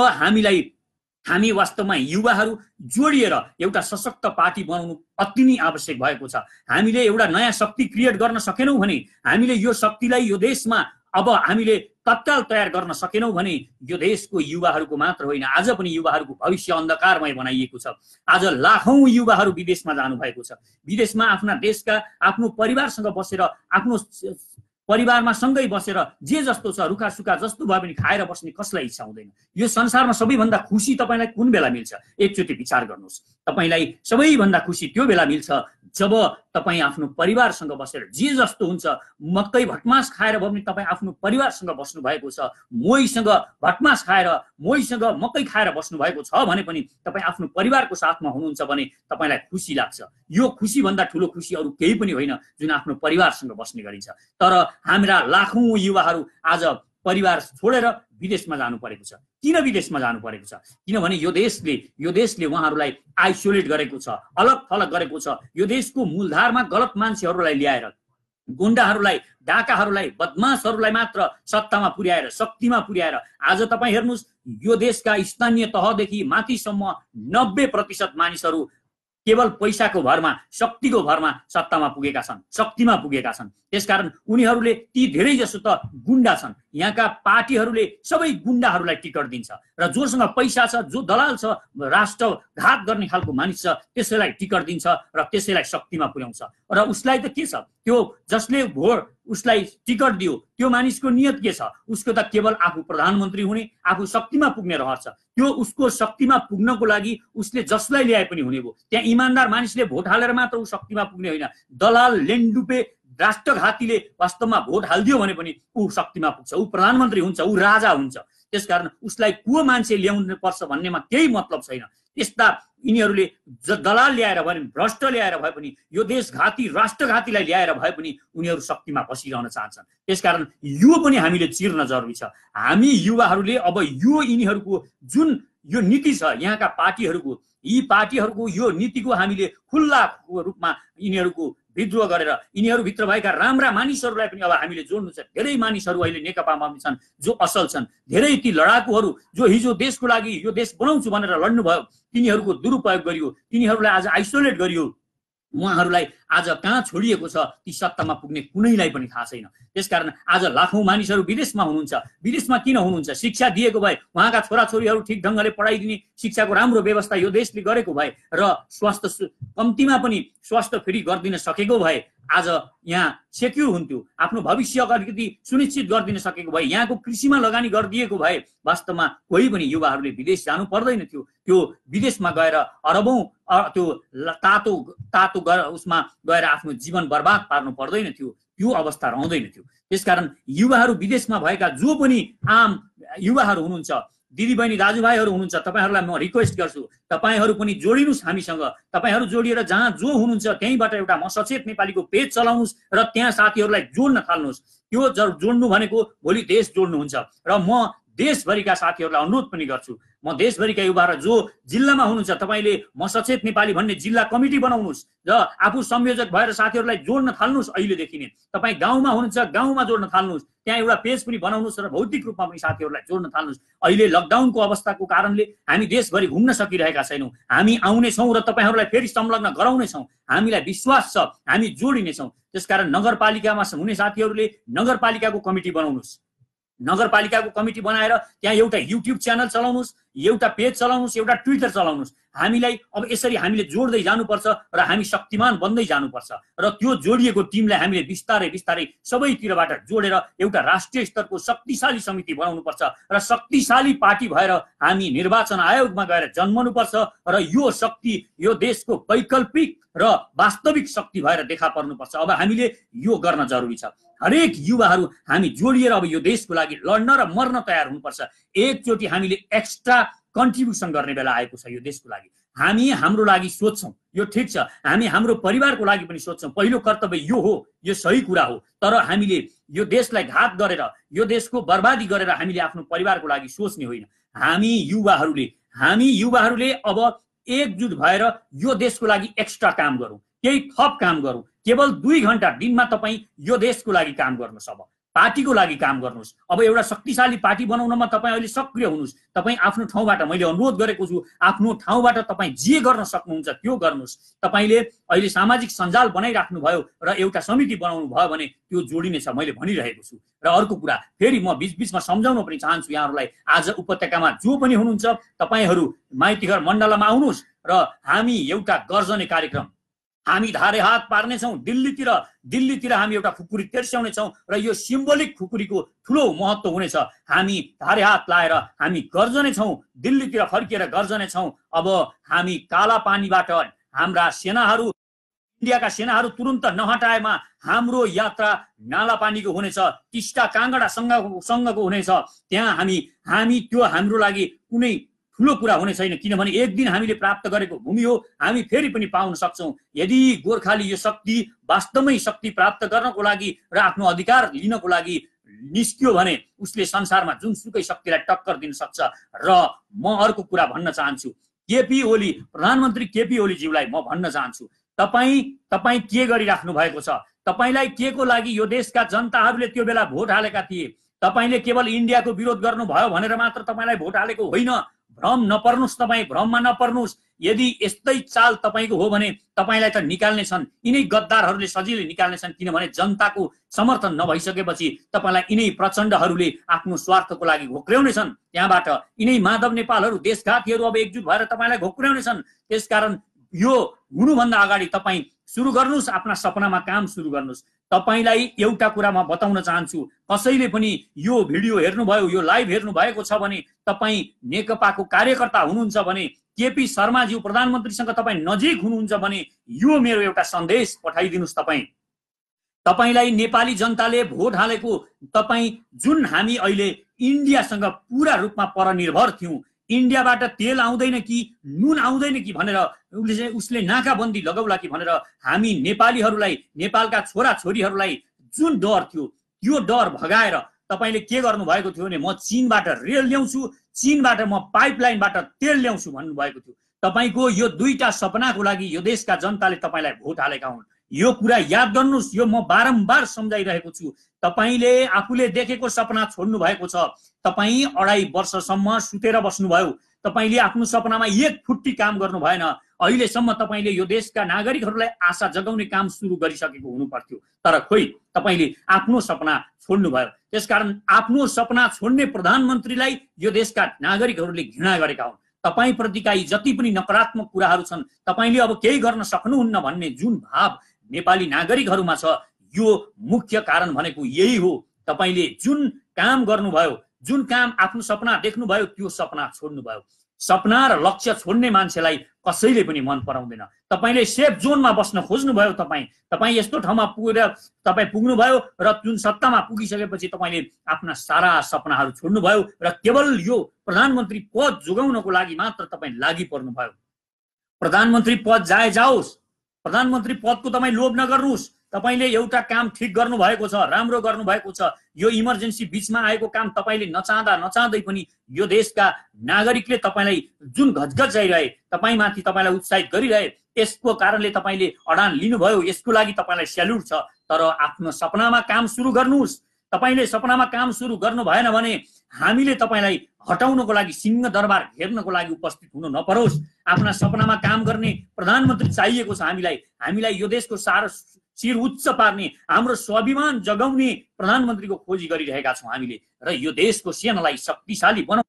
Speaker 1: हामी वास्तवमा युवाहरू जोडिएर एउटा सशक्त पार्टी बनाउनु अति नै आवश्यक भएको छ। हामीले एउटा नयाँ शक्ति क्रिएट गर्न सकेनौँ भने, हामीले यो शक्तिलाई यो देशमा अब हामीले तत्काल तयार गर्न सकेनौँ भने यो देशको युवाहरूको मात्र होइन, आज पनि युवाहरूको भविष्य अन्धकारमय बनाइएको छ। आज लाखौं युवाहरू विदेशमा जानुभएको छ। विदेशमा आफ्ना देशका आफ्नो परिवारसँग बसेर, आफ्नो परिवारमा सँगै बसेर जे जस्तो छ रुखा सुखा जस्तो भए पनि खाएर बस्ने कसलाई इच्छा हुँदैन। यो संसारमा सबैभन्दा खुसी तपाईलाई कुन बेला मिल्छ? एकचोटि विचार गर्नुहोस्। तपाईलाई सबैभन्दा खुसी त्यो बेला मिल्छ जब तपाईँ आफ्नो परिवारसँग बसेर जे जस्तो हुन्छ, मकै भटमास खाएर भए पनि तपाईँ आफ्नो परिवारसँग बस्नु भएको छ, मोहीसँग भटमास खाएर, मोहीसँग मकै खाएर बस्नु भएको छ भने पनि तपाईँ आफ्नो परिवारको साथमा हुनुहुन्छ भने तपाईलाई खुसी लाग्छ। यो खुसी भन्दा ठुलो खुसी अरू केही पनि होइन जुन आफ्नो परिवारसँग बस्ने गरिन्छ। तर हाम्रा लाखौं युवाहरू आज परिवार छोडेर विदेशमा जानु परेको छ। किन विदेशमा जानु परेको छ? किनभने यो देशले उहाँहरूलाई आइसोलेट गरेको छ, अलग थलग गरेको छ। यो देशको मूलधारमा गलत मान्छेहरूलाई ल्याएर, गुण्डाहरूलाई, डाकाहरूलाई, बदमाशहरूलाई मात्र सत्तामा पुर्याएर, शक्तिमा पुर्याएर आज तपाईँ हेर्नुहोस्, यो देशका स्थानीय तहदेखि माथिसम्म 90% मानिसहरू केवल पैसाको भरमा, शक्तिको भरमा सत्तामा पुगेका छन्, शक्तिमा पुगेका छन्। त्यसकारण उनीहरूले ती धेरै जसो त गुण्डा छन्। यहाँका पार्टीहरूले सबै गुण्डाहरूलाई टिकट दिन्छ र जोसँग पैसा छ, जो दलाल छ, राष्ट्रघात गर्ने खालको मानिस छ, त्यसैलाई टिकट दिन्छ र त्यसैलाई शक्तिमा पुर्याउँछ। र उसलाई त के छ, त्यो जसले उसलाई टिकट दियो त्यो मानिसको नियत के छ? उसको त केवल आफू प्रधानमन्त्री हुने, आफू शक्तिमा पुग्ने रहर छ। त्यो उसको शक्तिमा पुग्नको लागि उसले जसलाई ल्याए पनि हुने भयो। त्यहाँ इमान्दार मानिसले भोट हालेर मात्र ऊ शक्तिमा पुग्ने होइन। दलाल, लेन्डुपे, राष्ट्रघातीले वास्तवमा भोट हालिदियो भने पनि ऊ शक्तिमा पुग्छ, ऊ प्रधानमन्त्री हुन्छ, ऊ राजा हुन्छ। त्यसकारण उसलाई को मान्छे ल्याउनु पर्छ भन्नेमा केही मतलब छैन। त्यस्ता यिनीहरूले दलाल ल्याएर भए पनि, भ्रष्ट ल्याएर भए पनि, यो देशघाती, राष्ट्रघातीलाई ल्याएर भए पनि उनीहरू शक्तिमा बसिरहन चाहन्छन्। त्यसकारण यो पनि हामीले चिर्न जरुरी छ। हामी युवाहरूले अब यिनीहरूको जुन यो नीति छ, यहाँका पार्टीहरूको, यी पार्टीहरूको यो नीतिको हामीले खुल्ला रूपमा यिनीहरूको विद्रोह गरेर यिनीहरूभित्र भएका राम्रा मानिसहरूलाई पनि अब हामीले जोड्नु छ। धेरै मानिसहरू अहिले नेकपामा छन् जो असल छन्। धेरै ती लडाकुहरू जो हिजो देशको लागि यो देश बनाउँछु भनेर लड्नुभयो, तिनीहरूको दुरुपयोग गरियो, तिनीहरूलाई आज आइसोलेट गरियो। उहाँहरूलाई आज कहाँ छोडिएको छ ती सत्तामा पुग्ने कुनैलाई पनि थाहा छैन। त्यसकारण आज लाखौं मानिसहरू विदेशमा हुनुहुन्छ। विदेशमा किन हुनुहुन्छ? शिक्षा दिएको भए, उहाँका छोराछोरीहरू ठिक ढङ्गले पढाइदिने, शिक्षाको राम्रो व्यवस्था यो देशले गरेको भए र स्वास्थ्य कम्तीमा पनि स्वास्थ्य फ्री गरिदिन सकेको भए आज यहाँ सेक्युर हुन्थ्यो। आफ्नो भविष्य अलिकति सुनिश्चित गरिदिन सकेको भए, यहाँको कृषिमा लगानी गरिदिएको भए वास्तवमा कोही पनि युवाहरूले विदेश जानु पर्दैन थियो। त्यो विदेशमा गएर अरबौं त्यो तातो उसमा गएर आफ्नो जीवन बर्बाद पार्नु पर्दैन थियो। त्यो अवस्था रहँदैन थियो। त्यसकारण युवाहरू विदेशमा भएका जो पनि आम युवाहरू हुनुहुन्छ, दिदीबहिनी दाजुभाइहरू हुनुहुन्छ, तपाईँहरूलाई म रिक्वेस्ट गर्छु, तपाईँहरू पनि जोडिनुहोस् हामीसँग। तपाईँहरू जोडिएर जहाँ जो हुनुहुन्छ त्यहीँबाट एउटा म सचेत नेपालीको पेज चलाउनुहोस् र त्यहाँ साथीहरूलाई जोड्न थाल्नुहोस्। त्यो जोड्नु भनेको भोलि देश जोड्नुहुन्छ। र म देशभरिका साथीहरूलाई अनुरोध पनि गर्छु, म देशभरिका युवाहरू जो जिल्लामा हुनुहुन्छ तपाईँले म सचेत नेपाली भन्ने जिल्ला कमिटी बनाउनुहोस् र आफू संयोजक भएर साथीहरूलाई जोड्न थाल्नुहोस्। अहिलेदेखि नै तपाईँ गाउँमा हुनुहुन्छ, गाउँमा जोड्न थाल्नुहोस्। त्यहाँ एउटा पेज पनि बनाउनुहोस् र भौतिक रूपमा पनि साथीहरूलाई जोड्न थाल्नुहोस्। अहिले लकडाउनको अवस्थाको कारणले हामी देशभरि घुम्न सकिरहेका छैनौँ। हामी आउनेछौँ र तपाईँहरूलाई फेरि संलग्न गराउनेछौँ। हामीलाई विश्वास छ, हामी जोडिनेछौँ। त्यसकारण नगरपालिकामा हुने साथीहरूले नगरपालिकाको कमिटी बनाउनुहोस्। नगरपालिकाको कमिटी बनाएर त्यहाँ एउटा युट्युब च्यानल चलाउनुहोस्, एउटा पेज चलाउनुस्, एउटा ट्विटर चलाउनुस्, हामीलाई अब यसरी हामीले जोड्दै जानुपर्छ र हामी शक्तिमान बन्दै जानुपर्छ र त्यो जोडिएको टिमलाई हामीले बिस्तारै बिस्तारै सबैतिरबाट जोडेर एउटा राष्ट्रिय स्तरको शक्तिशाली समिति बनाउनुपर्छ र शक्तिशाली पार्टी भएर हामी निर्वाचन आयोगमा गएर जन्मनुपर्छ र यो शक्ति यो देशको वैकल्पिक र वास्तविक शक्ति भएर देखा पर्नुपर्छ। अब हामीले यो गर्न जरुरी छ। हरेक युवाहरू हामी जोडिएर अब यो देशको लागि लड्न र मर्न तयार हुनुपर्छ। एकचोटि हामीले एक्स्ट्रा कन्ट्रिब्युसन गर्ने बेला आएको छ यो देशको लागि। हामी हाम्रो लागि सोच्छौँ, यो ठिक छ, हामी हाम्रो परिवारको लागि पनि सोच्छौँ, पहिलो कर्तव्य यो हो, यो सही कुरा हो, तर हामीले यो देशलाई घात गरेर यो देशको बर्बादी गरेर हामीले आफ्नो परिवारको लागि सोच्ने होइन। हामी युवाहरूले अब एकजुट भएर यो देशको लागि एक्स्ट्रा काम गरौँ, केही थप काम गरौँ। केवल 2 घण्टा दिनमा तपाईँ यो देशको लागि काम गर्नुहोस्, अब पार्टीको लागि काम गर्नुहोस्। अब एउटा शक्तिशाली पार्टी बनाउनमा तपाईँ अहिले सक्रिय हुनुहोस्। तपाईँ आफ्नो ठाउँबाट, मैले अनुरोध गरेको छु, आफ्नो ठाउँबाट तपाईँ जे गर्न सक्नुहुन्छ त्यो गर्नुहोस्। तपाईँले अहिले सामाजिक सञ्जाल बनाइराख्नु भयो र एउटा समिति बनाउनु भयो भने त्यो जोडिनेछ, मैले भनिरहेको छु। र अर्को कुरा फेरि म बीचबीचमा सम्झाउन पनि चाहन्छु यहाँहरूलाई, आज उपत्यकामा जो पनि हुनुहुन्छ तपाईँहरू माइतीघर मण्डलमा आउनुहोस् र हामी एउटा गर्जने कार्यक्रम हामी धारे हात पार्नेछौँ। दिल्लीतिर हामी एउटा खुकुरी तेर्स्याउनेछौँ र यो सिम्बोलिक खुकुरीको ठुलो महत्त्व हुनेछ। हामी धारे हात लाएर हामी गर्जनेछौँ, दिल्लीतिर फर्किएर गर्जनेछौँ। अब हामी काला पानीबाट हाम्रा सेनाहरू, इन्डियाका सेनाहरू तुरुन्त नहटाएमा हाम्रो यात्रा नाला पानीको हुनेछ, टिस्टा काङ्गडा सँगको हुनेछ। त्यहाँ हामी त्यो हाम्रो लागि कुनै ठुलो कुरा हुने छैन, किनभने एक दिन हामीले प्राप्त गरेको भूमि हो, हामी फेरि पनि पाउन सक्छौँ। यदि गोर्खाली यो शक्ति वास्तवमै शक्ति प्राप्त गर्नको लागि र आफ्नो अधिकार लिनको लागि निस्कियो भने उसले संसारमा जुनसुकै शक्तिलाई टक्कर दिन सक्छ। र म अर्को कुरा भन्न चाहन्छु, प्रधानमन्त्री केपी ओलीज्यूलाई म भन्न चाहन्छु, तपाईँ के गरिराख्नु भएको छ? तपाईँलाई के को लागि यो देशका जनताहरूले त्यो बेला भोट हालेका थिए? तपाईँले केवल इन्डियाको विरोध गर्नुभयो भनेर मात्र तपाईँलाई भोट हालेको होइन। भ्रम नपर्नुस्, तपाईँ भ्रममा नपर्नुस्। यदि यस्तै चाल तपाईँको हो भने तपाईँलाई त निकाल्ने छन्, यिनै गद्दारहरूले सजिलै निकाल्ने छन्, किनभने जनताको समर्थन नभइसकेपछि तपाईँलाई यिनै प्रचण्डहरूले आफ्नो स्वार्थको लागि घोक्र्याउने छन्। त्यहाँबाट यिनै माधव नेपालहरू, देशघातीहरू अब एकजुट भएर तपाईँलाई घोक्र्याउने छन्। त्यसकारण यो हुनुभन्दा अगाडि तपाईँ सुरु गर्नुहोस्, आफ्ना सपनामा काम सुरु गर्नुहोस्। तपाईलाई एउटा कुरा म बताउन चाहन्छु, कसैले पनि यो भिडियो हेर्नुभयो, यो लाइभ हेर्नु भएको छ भने तपाईँ नेकपाको कार्यकर्ता हुनुहुन्छ भने, केपी शर्माज्यू प्रधानमन्त्रीसँग तपाईँ नजिक हुनुहुन्छ भने यो मेरो एउटा सन्देश पठाइदिनुहोस्। तपाईलाई नेपाली जनताले भोट हालेको, तपाईँ जुन हामी अहिले इन्डियासँग पुरा रूपमा परनिर्भर थियौँ, इन्डियाबाट तेल आउँदैन कि नुन आउँदैन कि भनेर उसले नाकाबन्दी लगाउला कि भनेर हामी नेपालीहरूलाई, नेपालका छोराछोरीहरूलाई जुन डर थियो त्यो डर भगाएर तपाईँले के गर्नुभएको थियो भने म चीनबाट रेल ल्याउँछु, चीनबाट म पाइपलाइनबाट तेल ल्याउँछु भन्नुभएको थियो। तपाईँको यो 2टा सपनाको लागि यो देशका जनताले तपाईँलाई भोट हालेका हुन्। यो कुरा याद गर्नुहोस्, यो म बारम्बार सम्झाइरहेको छु। तपाईँले आफूले देखेको सपना छोड्नु भएको छ। तपाईँ 2.5 वर्षसम्म सुतेर बस्नुभयो। तपाईँले आफ्नो सपनामा एक फुट्टी काम गर्नु भएन। अहिलेसम्म तपाईँले यो देशका नागरिकहरूलाई आशा जगाउने काम सुरु गरिसकेको हुनु पर्थ्यो, तर खोइ तपाईँले आफ्नो सपना छोड्नुभयो। त्यसकारण आफ्नो सपना छोड्ने प्रधानमन्त्रीलाई यो देशका नागरिकहरूले घृणा गरेका हुन्। तपाईँप्रतिका जति पनि नकारात्मक कुराहरू छन्, तपाईँले अब केही गर्न सक्नुहुन्न भन्ने जुन भाव नेपाली नागरिकहरूमा छ, यो मुख्य कारण भनेको यही हो। तपाईँले जुन काम गर्नुभयो, जुन काम आफ्नो सपना देख्नुभयो, त्यो सपना छोड्नुभयो। सपना र लक्ष्य छोड्ने मान्छेलाई कसैले पनि मन पराउँदैन। तपाईँले सेफ जोनमा बस्न खोज्नुभयो। तपाईँ यस्तो ठाउँमा पुगेर तपाईँ पुग्नुभयो र जुन सत्तामा पुगिसकेपछि तपाईँले आफ्ना सारा सपनाहरू छोड्नुभयो र केवल यो प्रधानमन्त्री पद जोगाउनको लागि मात्र तपाईँ लागि पर्नुभयो। प्रधानमन्त्री पद जाओस्, प्रधानमन्त्री पदको तपाईँ लोभ नगर्नुहोस्। तपाईले एउटा काम ठिक गर्नु भएको छ, राम्रो गर्नु भएको छ। यो इमर्जेन्सी बीचमा आएको काम तपाईले नचाहँदै पनि यो देशका नागरिकले तपाईलाई जुन घचघच आइरहे, तपाईमाथि तपाईलाई उत्साहित गरिरहे, यसको कारणले तपाईले अडान लिनुभयो। यसको लागि तपाईलाई स्याल्युट छ। तर आफ्नो सपनामा काम सुरु गर्नुहोस्। तपाईले सपनामा काम सुरु गर्नु भएन भने हामीले तपाईलाई हटाउनको लागि, सिंह दरबार घेर्नको लागि उपस्थित हुनु नपरोस्। आफ्ना सपनामा काम गर्ने प्रधानमन्त्री चाहिएको छ हामीलाई यो देशको शिर उच्च पार्ने, हाम्रो स्वाभिमान जगाउने प्रधानमन्त्रीको खोजी गरिरहेका छौँ हामीले। र यो देशको सेनालाई शक्तिशाली बनाउन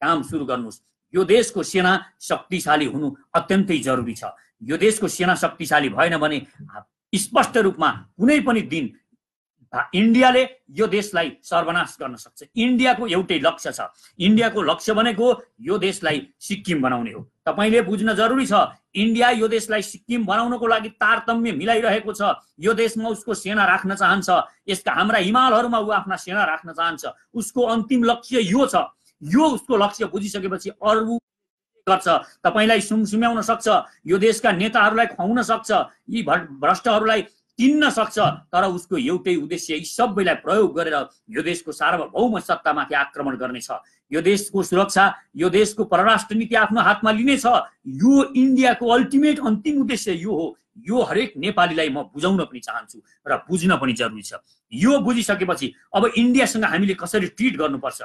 Speaker 1: काम सुरु गर्नुहोस्। यो देशको सेना शक्तिशाली हुनु अत्यन्तै जरुरी छ। यो देशको सेना शक्तिशाली भएन भने स्पष्ट रूपमा कुनै पनि दिन इन्डियाले यो देशलाई सर्वनाश गर्न सक्छ। इन्डियाको एउटै लक्ष्य छ, इन्डियाको लक्ष्य भनेको यो देशलाई सिक्किम बनाउने हो। तपाईले बुझ्न जरुरी छ, इन्डिया यो देशलाई सिक्किम बनाउनको लागि तारतम्य मिलाइरहेको छ। यो देशमा उसको सेना राख्न चाहन्छ, यसका हाम्रा हिमालहरूमा ऊ आफ्ना सेना राख्न चाहन्छ। उसको अन्तिम लक्ष्य यो छ। यो उसको लक्ष्य बुझिसकेपछि अरु गर्छ। तपाईलाई सुमसुम्याउन सक्छ, यो देशका नेताहरूलाई खुवाउन सक्छ, यी भ्रष्टहरूलाई किन्न सक्छ, तर उसको एउटै उद्देश्य यी सबैलाई प्रयोग गरेर यो देशको सार्वभौम सत्तामाथि आक्रमण गर्नेछ। यो देशको सुरक्षा, यो देशको परराष्ट्र नीति आफ्नो हातमा लिनेछ। यो इन्डियाको अल्टिमेट अन्तिम उद्देश्य यो हो। यो हरेक नेपालीलाई म बुझाउन पनि चाहन्छु र बुझ्न पनि जरुरी छ। यो बुझिसकेपछि अब इन्डियासँग हामीले कसरी ट्रिट गर्नुपर्छ,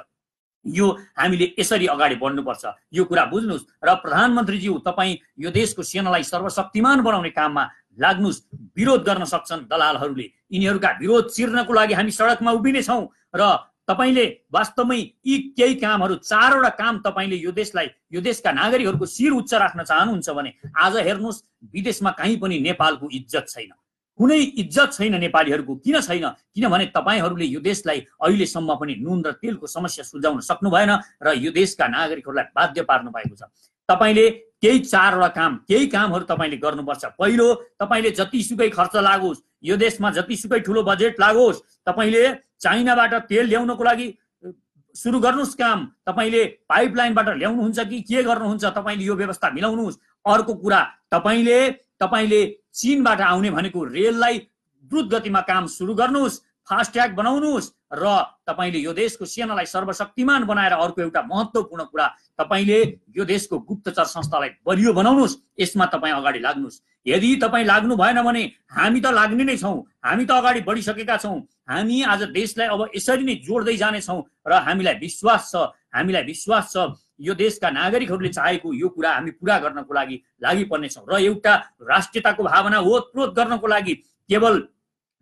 Speaker 1: यो हामीले यसरी अगाडि बढ्नुपर्छ, यो कुरा बुझ्नुस्। र प्रधानमन्त्रीज्यू, तपाईँ यो देशको सेनालाई सर्वशक्तिमान बनाउने काममा लाग्नुस्। विरोध गर्न सक्छन् दलालहरूले, यिनीहरूका विरोध चिर्नको लागि हामी सडकमा उभिने छौं। र तपाईले वास्तवमै यी केही कामहरू, 4 वटा काम तपाईले यो देशलाई, यो देशका नागरिकहरूको शिर उच्च राख्न चाहनुहुन्छ भने आज हेर्नुस्, विदेशमा कहीँ पनि नेपालको इज्जत छैन, कुनै इज्जत छैन नेपालीहरूको। किन छैन? किनभने तपाईहरूले यो देशलाई अहिलेसम्म पनि नुन र तेलको समस्या सुल्झाउन सक्नु भएन र यो देशका नागरिकहरूलाई बाध्य पार्नु भएको छ। तपाईले केही 4 वटा काम, केही कामहरू तपाईले गर्नुपर्छ। पहिलो, तपाईले जतिसुकै खर्च लागोस्, यो देशमा जतिसुकै ठुलो बजेट लागोस्, तपाईले चाइनाबाट तेल ल्याउनको लागि सुरु गर्नुस् काम। तपाईले पाइपलाइनबाट ल्याउनुहुन्छ कि के गर्नुहुन्छ, तपाईले यो व्यवस्था मिलाउनुस्। अर्को कुरा, तपाईले चीनबाट आउने भनेको रेललाई द्रुत गतिमा काम सुरु गर्नुस्, फास्ट्याग बनाउनुस् र तपाईले यो देशको सेनालाई सर्वशक्तिमान बनाएर अर्को एउटा महत्त्वपूर्ण कुरा, तपाईले यो देशको गुप्तचर संस्थालाई बलियो बनाउनुस्। यसमा तपाईँ अगाडि लाग्नुस्। यदि तपाईँ लाग्नु भएन भने हामी त लाग्ने नै छौं, हामी त अगाडि बढिसकेका छौं। हामी आज देशलाई अब यसरी नै जोड्दै जाने छौं र हामीलाई विश्वास छ यो देशका नागरिकहरूले चाहेको यो कुरा हामी पूरा गर्नको लागि लागि पर्नेछौँ। र एउटा राष्ट्रियताको भावना ओतप्रोत गर्नको लागि केवल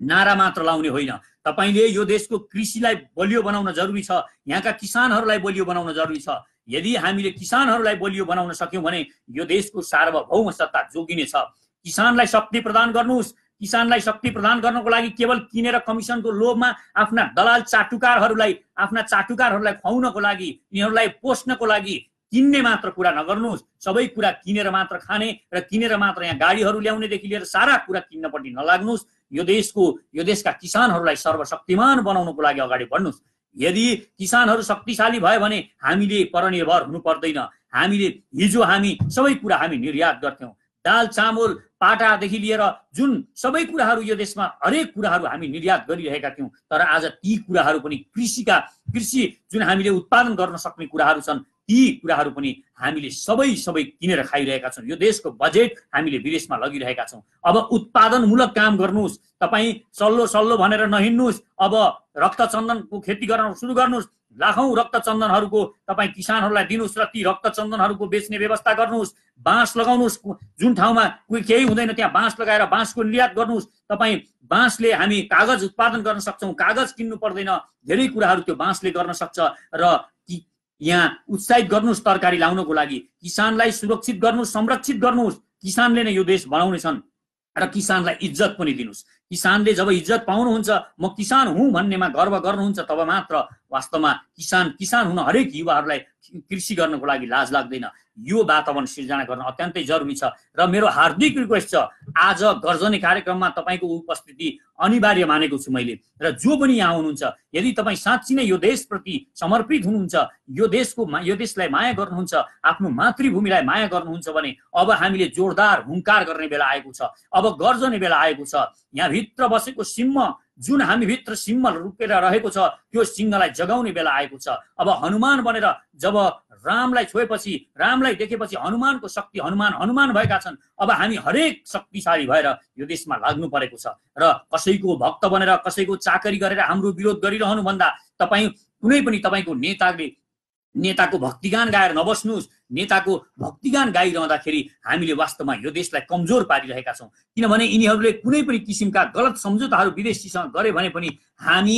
Speaker 1: नारा मात्र लाउने होइन, तपाईले यो देशको कृषिलाई बलियो बनाउन जरुरी छ, यहाँका किसानहरूलाई बलियो बनाउन जरुरी छ। यदि हामीले किसानहरूलाई बलियो बनाउन सक्यौं भने यो देशको सार्वभौम सत्ता जोगिनेछ। किसानलाई शक्ति प्रदान गर्नुस्। किसानलाई शक्ति प्रदान गर्नको लागि केवल किनेर कमिसनको लोभमा आफ्ना दलाल चाटुकारहरूलाई खुवाउनको लागि, यिनीहरूलाई पोस्नको लागि किन्ने मात्र कुरा नगर्नुस्। सबै कुरा किनेर मात्र खाने र किनेर मात्र यहाँ गाडीहरू ल्याउनेदेखि लिएर सारा कुरा किन्नपट्टि नलाग्नुस्। यो देशका किसानहरूलाई सर्वशक्तिमान बनाउनको लागि अगाडि बढ्नुस्। यदि किसानहरू शक्तिशाली भयो भने हामीले परनिर्भर हुनु पर्दैन। हिजो हामी सबै कुरा हामी निर्यात गर्थ्यौं, दाल चामल पाटादेखि लिएर जुन सबै कुराहरू यो देशमा हरेक कुराहरू हामी निर्यात गरिरहेका थियौं। तर आज ती कुराहरू पनि कृषि जुन हामीले उत्पादन गर्न सक्ने कुराहरू छन्, ती कुराहरू पनि हामीले सबै किनेर खाइरहेका छौं। यो देशको बजेट हामीले विदेशमा लगिरहेका छौं। अब उत्पादनमूलक काम गर्नुस्। तपाईँ सल्लो भनेर नहिन्नुस्। अब रक्तचन्दनको खेती गर्न सुरु गर्नुस्। लाखौं रक्तचन्दनहरूको तपाईँ किसानहरूलाई दिनुस् र ती रक्तचन्दनहरूको बेच्ने व्यवस्था गर्नुस्। बाँस लगाउनुस्, जुन ठाउँमा केही हुँदैन त्यहाँ बाँस लगाएर बाँसको निर्यात गर्नुस्। तपाईँ बाँसले हामी कागज उत्पादन गर्न सक्छौं, कागज किन्नु पर्दैन, धेरै कुराहरू त्यो बाँसले गर्न सक्छ। र यहाँ उत्साहित गर्नुस् तरकारी लाउनको लागि, किसानलाई सुरक्षित गर्नुस्, संरक्षित गर्नुस्। किसानले नै यो देश बनाउने छन् र किसानलाई इज्जत पनि दिनुस्। किसानले जब इज्जत पाउनुहुन्छ, म किसान हुँ भन्नेमा गर्व गर्नुहुन्छ, तब मात्र वास्तवमा किसान हुन हरेक युवाहरूलाई कृषि गर्नको लागि लाज लाग्दैन। यो वातावरण सिर्जना गर्न अत्यन्तै जरुरी छ। र मेरो हार्दिक रिक्वेस्ट छ, आज गर्जने कार्यक्रममा तपाईको उपस्थिति अनिवार्य मानेको छु मैले। र जो पनि यहाँ हुनुहुन्छ, यदि तपाईँ साँच्चै नै यो देशप्रति समर्पित हुनुहुन्छ, यो देशलाई माया गर्नुहुन्छ, आफ्नो मातृभूमिलाई माया गर्नुहुन्छ भने अब हामीले जोरदार हुंकार गर्ने बेला आएको छ। अब गर्जने बेला आएको छ। यहाँ भित्र बसेको सिंह, जुन हामी भित्र सिंह रुपेर रहेको छ, त्यो सिंहलाई जगाउने बेला आएको छ। अब हनुमान बनेर जब रामलाई छोएपछि, रामलाई देखेपछि हनुमानको शक्ति हनुमान भएका छन्। अब हामी हरेक शक्तिशाली भएर यो देशमा लाग्नु परेको छ। र कसैको भक्त बनेर, कसैको चाकरी गरेर हाम्रो विरोध गरिरहनु भन्दा कुनै पनि तपाईको नेताले नेताको भक्तिगान गाएर नबस्नुहोस्। नेताको भक्तिगान गाइरहँदाखेरि हामीले वास्तवमा यो देशलाई कमजोर पारिरहेका छौँ, किनभने यिनीहरूले कुनै पनि किसिमका गलत सम्झौताहरू विदेशीसँग गरे भने पनि हामी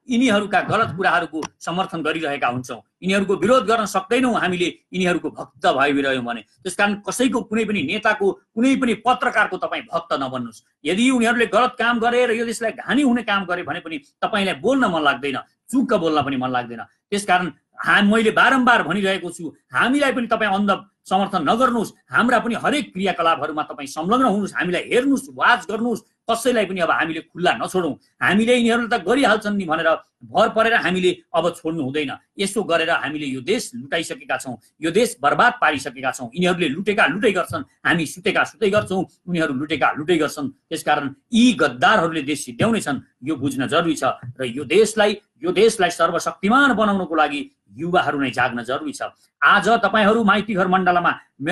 Speaker 1: यिनीहरूका गलत कुराहरूको समर्थन गरिरहेका हुन्छौँ। यिनीहरूको विरोध गर्न सक्दैनौँ हामीले यिनीहरूको भक्त भइरह्यौँ भने। त्यसकारण कसैको कुनै पनि नेताको कुनै पनि पत्रकारको तपाईँ भक्त नबन्नुहोस्। यदि उनीहरूले गलत काम गरे र यो देशलाई हानि हुने काम गरे भने पनि तपाईँलाई बोल्न मन लाग्दैन, चुक्क बोल्न पनि मन लाग्दैन। त्यसकारण मैले बारम्बार भनिरहेको छु, हामीलाई पनि तपाईँ अन्ध समर्थन नगर्नुहोस्। हाम्रा पनि हरेक क्रियाकलापहरूमा तपाईँ संलग्न हुनुहोस्, हामीलाई हेर्नुहोस्, वाच गर्नुहोस्। कसैलाई पनि अब हामीले खुल्ला नछोडौँ। हामीले यिनीहरूले त गरिहाल्छन् नि भनेर भर परेर हामीले अब छोड्नु हुँदैन। यसो गरेर हामीले यो देश लुटाइसकेका छौँ, यो देश बर्बाद पारिसकेका छौँ। यिनीहरूले लुटेका लुटै गर्छन्, हामी सुतेका सुतै गर्छौँ, उनीहरू लुटेका लुटै गर्छन्। त्यसकारण यी गद्दारहरूले देश सिद्ध्याउने छन्, यो बुझ्न जरुरी छ। र यो देशलाई सर्वशक्तिमान बनाउनको लागि युवाहरू नै जाग्न जरुरी छ। आज तपाईहरू माइती घर मण्डलमा म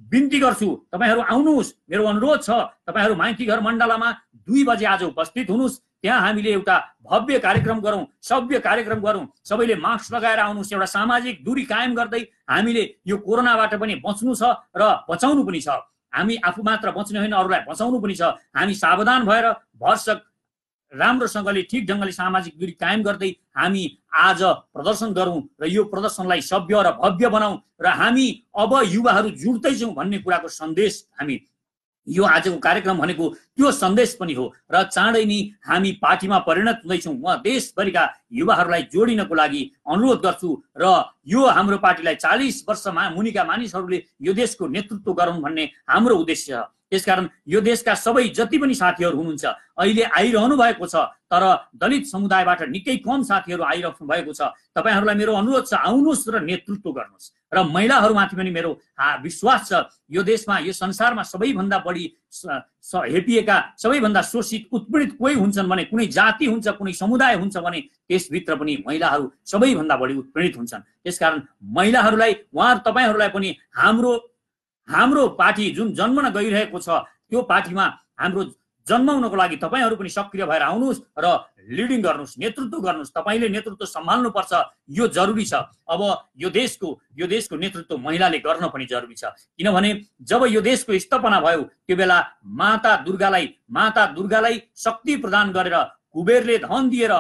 Speaker 1: बिन्ती गर्छु, तपाईहरू आउनुहोस्। मेरो अनुरोध छ, तपाईहरू माइती घर मण्डलमा 2 बजे आज उपस्थित हुनुहोस्। त्यहाँ हामीले एउटा भव्य कार्यक्रम गरौँ, सभ्य कार्यक्रम गरौँ। सबैले मास्क लगाएर आउनुहोस्। एउटा सामाजिक दूरी कायम गर्दै हामीले यो कोरोनाबाट पनि बच्नु छ र बचाउनु पनि छ। हामी आफू मात्र बच्ने होइन, अरूलाई बचाउनु पनि छ। हामी सावधान भएर भरसक राम्रोसँगले ठिक ढङ्गले सामाजिक दूरी कायम गर्दै हामी आज प्रदर्शन गरौँ र यो प्रदर्शनलाई सभ्य र भव्य बनाऊ। र हामी अब युवाहरू जुट्दैछौँ भन्ने कुराको सन्देश हामी यो आजको कार्यक्रम भनेको त्यो सन्देश पनि हो। र चाँडै नै हामी पार्टीमा परिणत हुँदैछौँ। म देशभरिका युवाहरूलाई जोडिनको लागि अनुरोध गर्छु र यो हाम्रो पार्टीलाई 40 वर्ष मुनिका मानिसहरूले यो देशको नेतृत्व गरौँ भन्ने हाम्रो उद्देश्य छ। त्यसकारण यो देशका सबै जति पनि साथीहरू हुनुहुन्छ अहिले आइरहनु भएको छ, तर दलित समुदायबाट निकै कम साथीहरू आइरहनु भएको छ। तपाईहरूलाई मेरो अनुरोध छ, आउनुहोस् र नेतृत्व गर्नुहोस्। र महिलाहरूमाथि पनि मेरो विश्वास छ, यो देशमा यो संसारमा सबैभन्दा बढी हेपिएका, सबैभन्दा शोषित उत्पीडित कोही हुन्छन् भने, कुनै जाति हुन्छ, कुनै समुदाय हुन्छ भने त्यसभित्र पनि महिलाहरू सबैभन्दा बढी उत्पीडित हुन्छन्। त्यसकारण महिलाहरूलाई, तपाईहरूलाई पनि हाम्रो पार्टी जुन जन्मन गइरहेको छ त्यो पार्टीमा हाम्रो जन्माउनको लागि तपाईहरू पनि सक्रिय भएर आउनुहोस् र लिडिङ गर्नुहोस्, नेतृत्व गर्नुहोस्। तपाईँले नेतृत्व सम्हाल्नुपर्छ, यो जरुरी छ। अब यो देशको नेतृत्व महिलाले गर्न पनि जरुरी छ। किनभने जब यो देशको स्थापना भयो त्यो बेला माता दुर्गालाई शक्ति प्रदान गरेर, कुबेरले धन दिएर,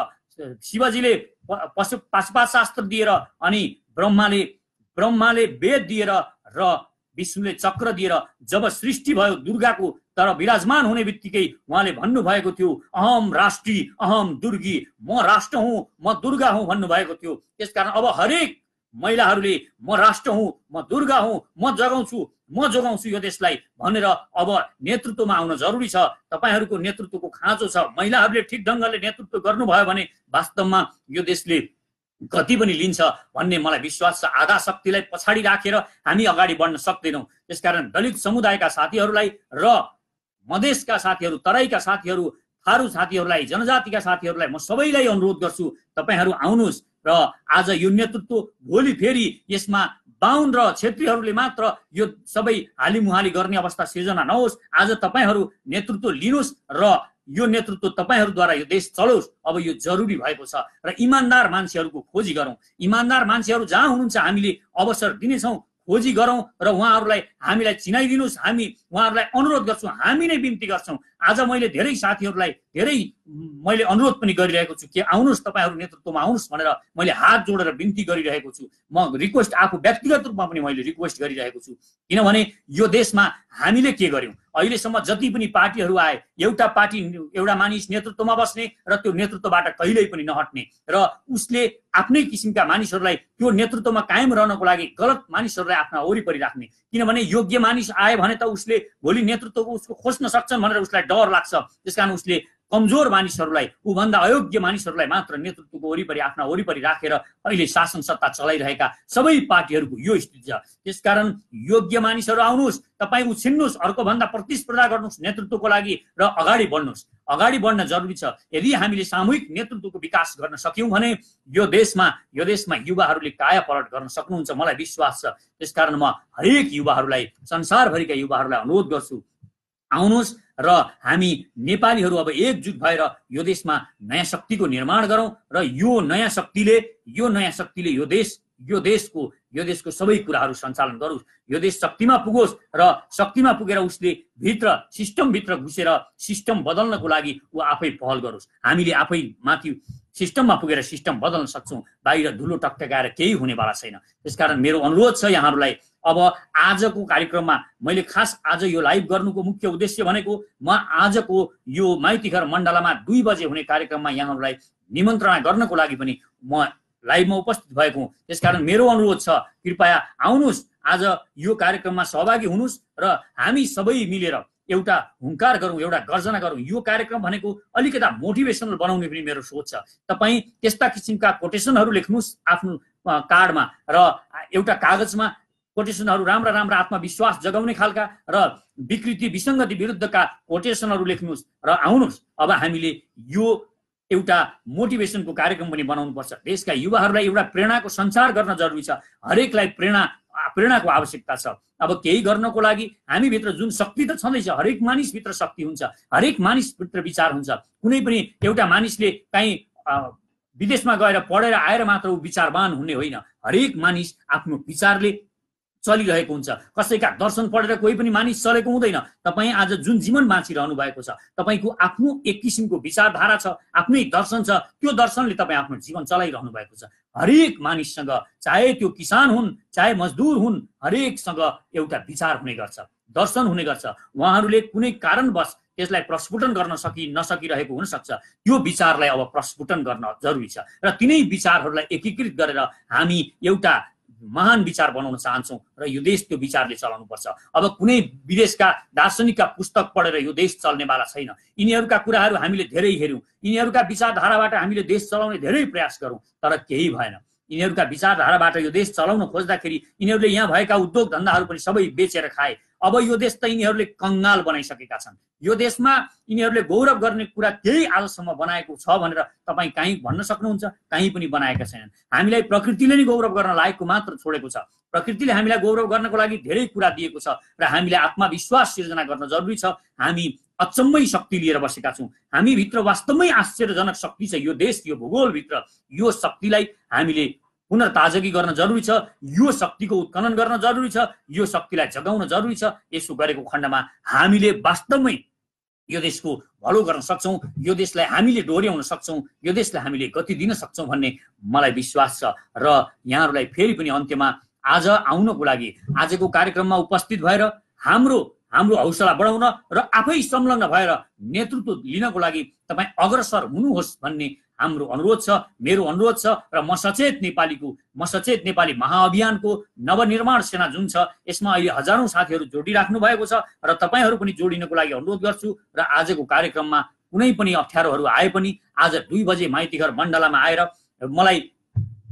Speaker 1: शिवजीले पाशुपत शास्त्र दिएर, अनि ब्रह्माले वेद दिएर र विष्णुले चक्र दिएर जब सृष्टि भयो दुर्गाको, तर विराजमान हुने बित्तिकै उहाँले भन्नुभएको थियो, अहम राष्ट्री अहम दुर्गी, म राष्ट्र हुँ, म दुर्गा हुँ भन्नुभएको थियो। त्यसकारण अब हरेक महिलाहरूले म राष्ट्र हुँ, म दुर्गा हुँ, म जोगाउँछु यो देशलाई भनेर अब नेतृत्वमा आउन जरुरी छ। तपाईहरूको नेतृत्वको खाँचो छ। महिलाहरूले ठिक ढङ्गले नेतृत्व गर्नुभयो भने वास्तवमा यो देशले गति पनि लिन्छ भन्ने मलाई विश्वास छ। आधा शक्तिलाई पछाडि राखेर हामी अगाडि बढ्न सक्दैनौँ। त्यसकारण दलित समुदायका साथीहरूलाई र मधेसका साथीहरू, तराईका साथीहरू, थारू साथीहरूलाई, जनजातिका साथीहरूलाई म सबैलाई अनुरोध गर्छु, तपाईहरू आउनुहोस् र आज यो नेतृत्व भोलि फेरि यसमा बाहुन र क्षेत्रीहरूले मात्र यो सबै हालिमुहाली गर्ने अवस्था सिर्जना नहोस्। आज तपाईहरू नेतृत्व लिनुहोस् र यो नेतृत्व तपाईहरूद्वारा यो देश चलोस्। अब यो जरुरी भएको छ र इमानदार मान्छेहरूको खोजी गरौँ। इमानदार मान्छेहरू जहाँ हुनुहुन्छ हामीले अवसर दिनेछौँ, खोजी गरौँ र उहाँहरूलाई हामीलाई चिनाइदिनुहोस्। हामी उहाँहरूलाई अनुरोध गर्छौँ, हामी नै बिन्ती गर्छौँ। आज मैले धेरै साथीहरूलाई मैले अनुरोध पनि गरिरहेको छु कि आउनुहोस्, तपाईँहरू नेतृत्वमा आउनुहोस् भनेर मैले हात जोडेर बिन्ती गरिरहेको छु। म रिक्वेस्ट आफू व्यक्तिगत रूपमा पनि मैले रिक्वेस्ट गरिरहेको छु। किनभने यो देशमा हामीले के गर्यौँ, अहिलेसम्म जति पनि पार्टीहरू आए, एउटा मानिस नेतृत्वमा बस्ने र त्यो नेतृत्वबाट कहिल्यै पनि नहट्ने, र उसले आफ्नै किसिमका मानिसहरूलाई त्यो नेतृत्वमा कायम रहनको लागि गलत मानिसहरूलाई आफ्ना वरिपरि राख्ने। किनभने योग्य मानिस आए भने त उसले भोलि नेतृत्वको उसको खोज्न सक्छन् भनेर उसलाई डर लाग्छ। त्यसकारण उसले कमजोर मानिसहरूलाई, उभन्दा अयोग्य मानिसहरूलाई मात्र नेतृत्वको वरिपरि, आफ्ना वरिपरि राखेर अहिले शासन सत्ता चलाइरहेका सबै पार्टीहरूको यो स्थिति छ। त्यसकारण योग्य मानिसहरू आउनुहोस्, तपाईँ उछिन्नुहोस्, अर्कोभन्दा प्रतिस्पर्धा गर्नुहोस् नेतृत्वको लागि र अगाडि बढ्नुहोस्। अगाडि बढ्न जरुरी छ। यदि हामीले सामूहिक नेतृत्वको विकास गर्न सक्यौँ भने यो देशमा युवाहरूले काया पलट गर्न सक्नुहुन्छ, मलाई विश्वास छ। त्यसकारण म हरेक युवाहरूलाई, संसारभरिका युवाहरूलाई अनुरोध गर्छु, आउनुहोस् र हामी नेपालीहरू अब एकजुट भएर यो देशमा नयाँ शक्तिको निर्माण गरौँ र यो नयाँ शक्तिले यो देश यो देशको सबै कुराहरू सञ्चालन गरोस्, यो देश शक्तिमा पुगोस् र शक्तिमा पुगेर उसले सिस्टमभित्र घुसेर सिस्टम बदल्नको लागि ऊ आफै पहल गरोस्। हामीले आफै माथि सिस्टममा पुगेर सिस्टम बदल्न सक्छौँ, बाहिर धुलो टकटकाएर केही हुनेवाला छैन। त्यसकारण मेरो अनुरोध छ यहाँहरूलाई, अब आजको कार्यक्रममा मैले खास आज यो लाइभ गर्नुको मुख्य उद्देश्य भनेको म आजको यो माइतीघर मण्डलामा 2 बजे हुने कार्यक्रममा यहाँहरूलाई निमन्त्रणा गर्नको लागि पनि म लाइभमा उपस्थित भएको हुँ। त्यसकारण मेरो अनुरोध छ, कृपया आउनुहोस्, आज यो कार्यक्रममा सहभागी हुनुहोस् र हामी सबै मिलेर एउटा हुंकार गरौँ, एउटा गर्जना गरौँ। यो कार्यक्रम भनेको अलिकता मोटिभेसनल बनाउने पनि मेरो सोच छ। तपाईँ त्यस्ता किसिमका कोटेसनहरू लेख्नुहोस् आफ्नो कार्डमा र एउटा कागजमा कोटेसनहरू राम्रा आत्मविश्वास जगाउने खालका र विकृति विसङ्गति विरुद्धका कोटेसनहरू लेख्नुहोस् र आउनुहोस्। अब हामीले यो एउटा मोटिभेसनको कार्यक्रम पनि बनाउनुपर्छ। देशका युवाहरूलाई एउटा प्रेरणाको सञ्चार गर्न जरुरी छ। हरेकलाई प्रेरणाको आवश्यकता छ। अब केही गर्नको लागि हामीभित्र जुन शक्ति त छँदैछ, हरेक मानिसभित्र शक्ति हुन्छ, हरेक मानिसभित्र विचार हुन्छ। कुनै पनि एउटा मानिसले कहीँ विदेशमा गएर पढेर आएर मात्र ऊ विचारवान हुने होइन। हरेक मानिस आफ्नो विचारले चलिरहेको हुन्छ। कसैका दर्शन पढेर कोही पनि मानिस चलेको हुँदैन। तपाईँ आज जुन जीवन बाँचिरहनु भएको छ, तपाईँको आफ्नो एक किसिमको विचारधारा छ, आफ्नै दर्शन छ। त्यो दर्शनले तपाईँ आफ्नो जीवन चलाइरहनु भएको छ। हरेक मानिससँग, चाहे त्यो किसान हुन् चाहे मजदुर हुन्, हरेकसँग एउटा विचार हुने गर्छ, दर्शन हुने गर्छ। उहाँहरूले कुनै कारणवश त्यसलाई प्रस्फुटन गर्न नसकिरहेको हुनसक्छ। त्यो विचारलाई अब प्रस्फुटन गर्न जरुरी छ र तिनै विचारहरूलाई एकीकृत गरेर हामी एउटा महान विचार बनाउन चाहन्छौँ र यो देश त्यो विचारले चलाउनुपर्छ। अब कुनै विदेशका दार्शनिकका पुस्तक पढेर यो देश चल्नेवाला छैन। यिनीहरूका कुराहरू हामीले धेरै हेऱ्यौँ, यिनीहरूका विचारधाराबाट हामीले देश चलाउने धेरै प्रयास गरौँ, तर केही भएन। यिनीहरूका विचारधाराबाट यो देश चलाउन खोज्दाखेरि यिनीहरूले यहाँ भएका उद्योग धन्दाहरू पनि सबै बेचेर खाए। अब यो देश त यिनीहरूले कंगाल बनाइसकेका छन्। यो देशमा यिनीहरूले गौरव गर्ने कुरा केही आजसम्म बनाएको छ भनेर तपाईँ कहीँ भन्न सक्नुहुन्छ? कहीँ पनि बनाएका छैनन्। हामीलाई प्रकृतिले नै गौरव गर्न लायकको मात्र छोडेको छ। प्रकृतिले हामीलाई गौरव गर्नको लागि धेरै कुरा दिएको छ र हामीले आत्मविश्वास सिर्जना गर्न जरुरी छ। हामी अचम्मै शक्ति लिएर बसेका छौँ। हामीभित्र वास्तवमै आश्चर्यजनक शक्ति छ। यो देश, यो भूगोलभित्र यो शक्तिलाई हामीले पुनर्ताजगी गर्न जरुरी छ। यो शक्तिको उत्खनन गर्न जरुरी छ। यो शक्तिलाई जगाउन जरुरी छ। यसो गरेको खण्डमा हामीले वास्तवमै यो देशको भलो गर्न सक्छौँ, यो देशलाई हामीले डोर्याउन सक्छौँ, यो देशलाई हामीले गति दिन सक्छौँ भन्ने मलाई विश्वास छ। र यहाँहरूलाई फेरि पनि अन्त्यमा आज आउनको लागि, आजको कार्यक्रममा उपस्थित भएर हाम्रो हौसला बढाउन र आफै संलग्न भएर नेतृत्व लिनको लागि तपाईँ अग्रसर हुनुहोस् भन्ने हाम्रो अनुरोध छ, मेरो अनुरोध छ। र म सचेत नेपाली महाअभियानको नवनिर्माण सेना जुन छ, यसमा अहिले हजारौं साथीहरू जोडिराख्नु भएको छ र तपाईहरू पनि जोडिनको लागि अनुरोध गर्छु। र आजको कार्यक्रममा कुनै पनि अप्ठ्यारोहरू आए पनि आज 2 बजे माइतीघर मण्डलामा आएर मलाई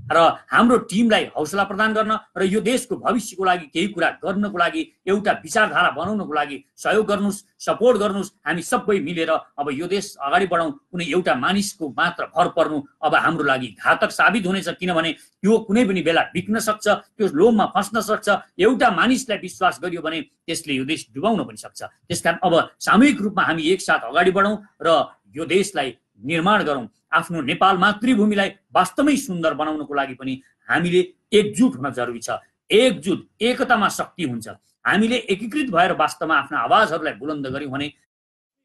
Speaker 1: र हाम्रो टिमलाई हौसला प्रदान गर्न र यो देशको भविष्यको लागि केही कुरा गर्नको लागि, एउटा विचारधारा बनाउनको लागि सहयोग गर्नुहोस्, सपोर्ट गर्नुहोस्। हामी सबै मिलेर अब यो देश अगाडि बढाउँ। कुनै एउटा मानिसको मात्र भर पर्नु अब हाम्रो लागि घातक साबित हुनेछ, किनभने त्यो कुनै पनि बेला बिग्न सक्छ, त्यो लोभमा फस्न सक्छ। एउटा मानिसलाई विश्वास गरियो भने त्यसले यो देश डुबाउन पनि सक्छ। त्यसकारण अब सामूहिक रूपमा हामी एकसाथ अगाडि बढौँ र यो देशलाई निर्माण गरौँ। आफ्नो नेपाल मातृभूमिलाई वास्तवमै सुन्दर बनाउनको लागि पनि हामीले एकजुट हुन जरुरी छ। एकजुट, एकतामा शक्ति हुन्छ। हामीले एकीकृत भएर वास्तवमा आफ्ना आवाजहरूलाई बुलन्द गर्यौँ भने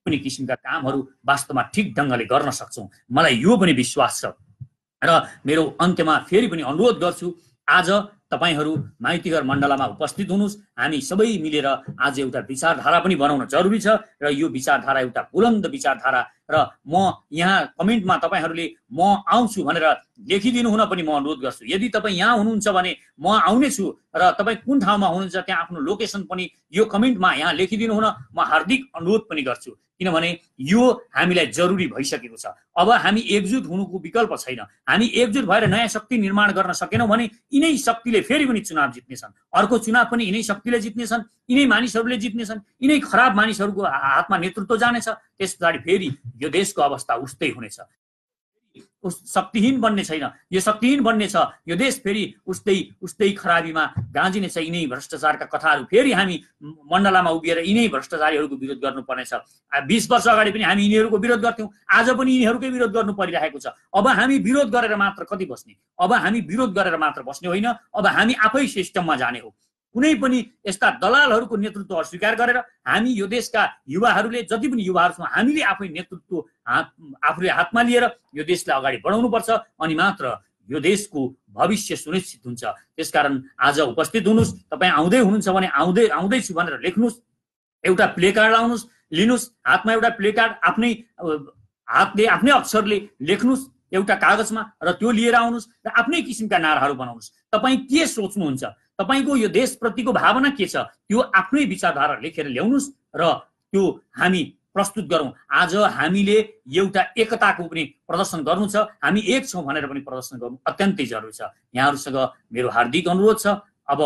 Speaker 1: कुनै किसिमका कामहरू वास्तवमा ठिक ढङ्गले गर्न सक्छौँ। मलाई यो पनि विश्वास छ। र मेरो अन्त्यमा फेरि पनि अनुरोध गर्छु, आज तपाईहरू माइतीघर मण्डलामा उपस्थित हुनुहोस्। हामी सबै मिलेर आज एउटा विचारधारा पनि बनाउन जरुरी छ र यो विचारधारा एउटा बुलन्द विचारधारा। र म यहाँ कमेन्टमा तपाईहरूले म आउँछु भनेर लेखिदिनु हुन पनि म अनुरोध गर्छु। यदि तपाईँ यहाँ हुनुहुन्छ भने म आउनेछु र तपाईँ कुन ठाउँमा हुनुहुन्छ त्यहाँ आफ्नो लोकेसन पनि यो कमेन्टमा यहाँ लेखिदिनु हुन म हार्दिक अनुरोध पनि गर्छु, किनभने यो हामीलाई जरुरी भइसकेको छ। अब हामी एकजुट हुनुको विकल्प छैन। हामी एकजुट भएर नयाँ शक्ति निर्माण गर्न सकेनौँ भने यिनै शक्तिले फेरि पनि चुनाव जित्नेछन्। अर्को चुनाव पनि यिनै शक्तिले जित्नेछन्, यिनै मानिसहरूले जित्नेछन्, यिनै खराब मानिसहरूको हातमा नेतृत्व जानेछ। त्यस पछाडि फेरि यो देशको अवस्था उस्तै हुनेछ। शक्तिहीन बन्ने छैन, यो शक्तिहीन बन्ने छ, यो देश फेरि उस्तै खराबीमा गाँजिने छ। यिनै भ्रष्टाचारका कथाहरू फेरि हामी मण्डलामा उभिएर यिनै भ्रष्टाचारीहरूको विरोध गर्नुपर्नेछ। 20 वर्ष अगाडि पनि हामी यिनीहरूको विरोध गर्थ्यौँ, आज पनि यिनीहरूकै विरोध गर्नु परिरहेको छ। अब हामी विरोध गरेर मात्र कति बस्ने? अब हामी विरोध गरेर मात्र बस्ने होइन, अब हामी आफै सिस्टममा जाने हो। कुनै पनि यस्ता दलालहरूको नेतृत्व अस्वीकार गरेर हामी यो देशका युवाहरूले, जति पनि युवाहरू छौँ, हामीले आफै नेतृत्व आफूले हातमा लिएर यो देशलाई अगाडि बढाउनुपर्छ, अनि मात्र यो देशको भविष्य सुनिश्चित हुन्छ। त्यसकारण आज उपस्थित हुनुहोस्। तपाईँ आउँदै हुनुहुन्छ भने आउँदैछु भनेर लेख्नुहोस्, एउटा प्ले कार्ड लाउनुहोस्, लिनुहोस् हातमा एउटा प्ले कार्ड, आफ्नै हातले आफ्नै अक्षरले लेख्नुहोस् एउटा कागजमा, र त्यो लिएर आउनुहोस् र आफ्नै किसिमका नाराहरू बनाउनुहोस्। तपाईँ के सोच्नुहुन्छ, तपाईको यो देशप्रतिको भावना के छ, त्यो आफ्नै विचारधारा लेखेर ल्याउनुहोस् र त्यो हामी प्रस्तुत गरौँ। आज हामीले एउटा एकताको पनि प्रदर्शन गर्नु छ, हामी एक छौँ भनेर पनि प्रदर्शन गर्नु अत्यन्तै जरुरी छ। यहाँहरूसँग मेरो हार्दिक अनुरोध छ। अब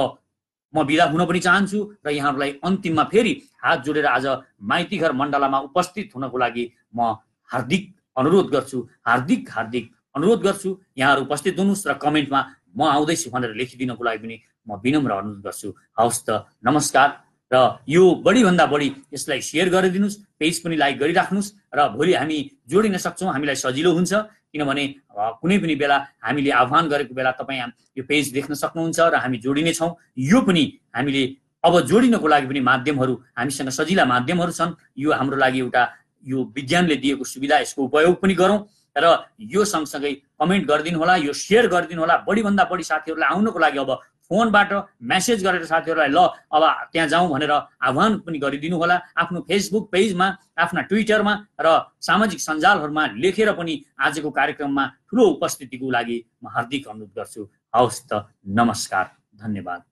Speaker 1: म बिदा हुन पनि चाहन्छु र यहाँहरूलाई अन्तिममा फेरि हात जोडेर आज माइतीघर मण्डलामा उपस्थित हुनको लागि म हार्दिक अनुरोध गर्छु, हार्दिक अनुरोध गर्छु। यहाँहरू उपस्थित हुनुहोस् र कमेन्टमा म आउँदैछु भनेर लेखिदिनको लागि पनि म विनम्र अनुरोध गर्छु। हवस् त, नमस्कार। र यो बढीभन्दा बढी यसलाई सेयर गरिदिनुहोस्, पेज पनि लाइक गरिराख्नुहोस् र भोलि हामी जोडिन सक्छौँ, हामीलाई सजिलो हुन्छ। किनभने कुनै पनि बेला हामीले आह्वान गरेको बेला तपाईँ यो पेज देख्न सक्नुहुन्छ र हामी जोडिने छौँ। यो पनि हामीले अब जोडिनको लागि पनि माध्यमहरू, हामीसँग सजिला माध्यमहरू छन्। यो हाम्रो लागि एउटा यो विज्ञानले दिएको सुविधा, यसको उपयोग पनि गरौँ र यो सँगसँगै कमेन्ट गरिदिनु होला, यो सेयर गरिदिनु होला। बढीभन्दा बढी साथीहरूलाई आउनको लागि अब फोनबाट मेसेज गरेर साथीहरूलाई ल अब त्यहाँ जाउँ भनेर आह्वान पनि गरिदिनु होला। आफ्नो फेसबुक पेजमा, आफ्ना ट्विटरमा र सामाजिक सञ्जालहरूमा लेखेर पनि आजको कार्यक्रममा ठुलो उपस्थितिको लागि म हार्दिक अनुरोध गर्छु। हवस् त, नमस्कार, धन्यवाद।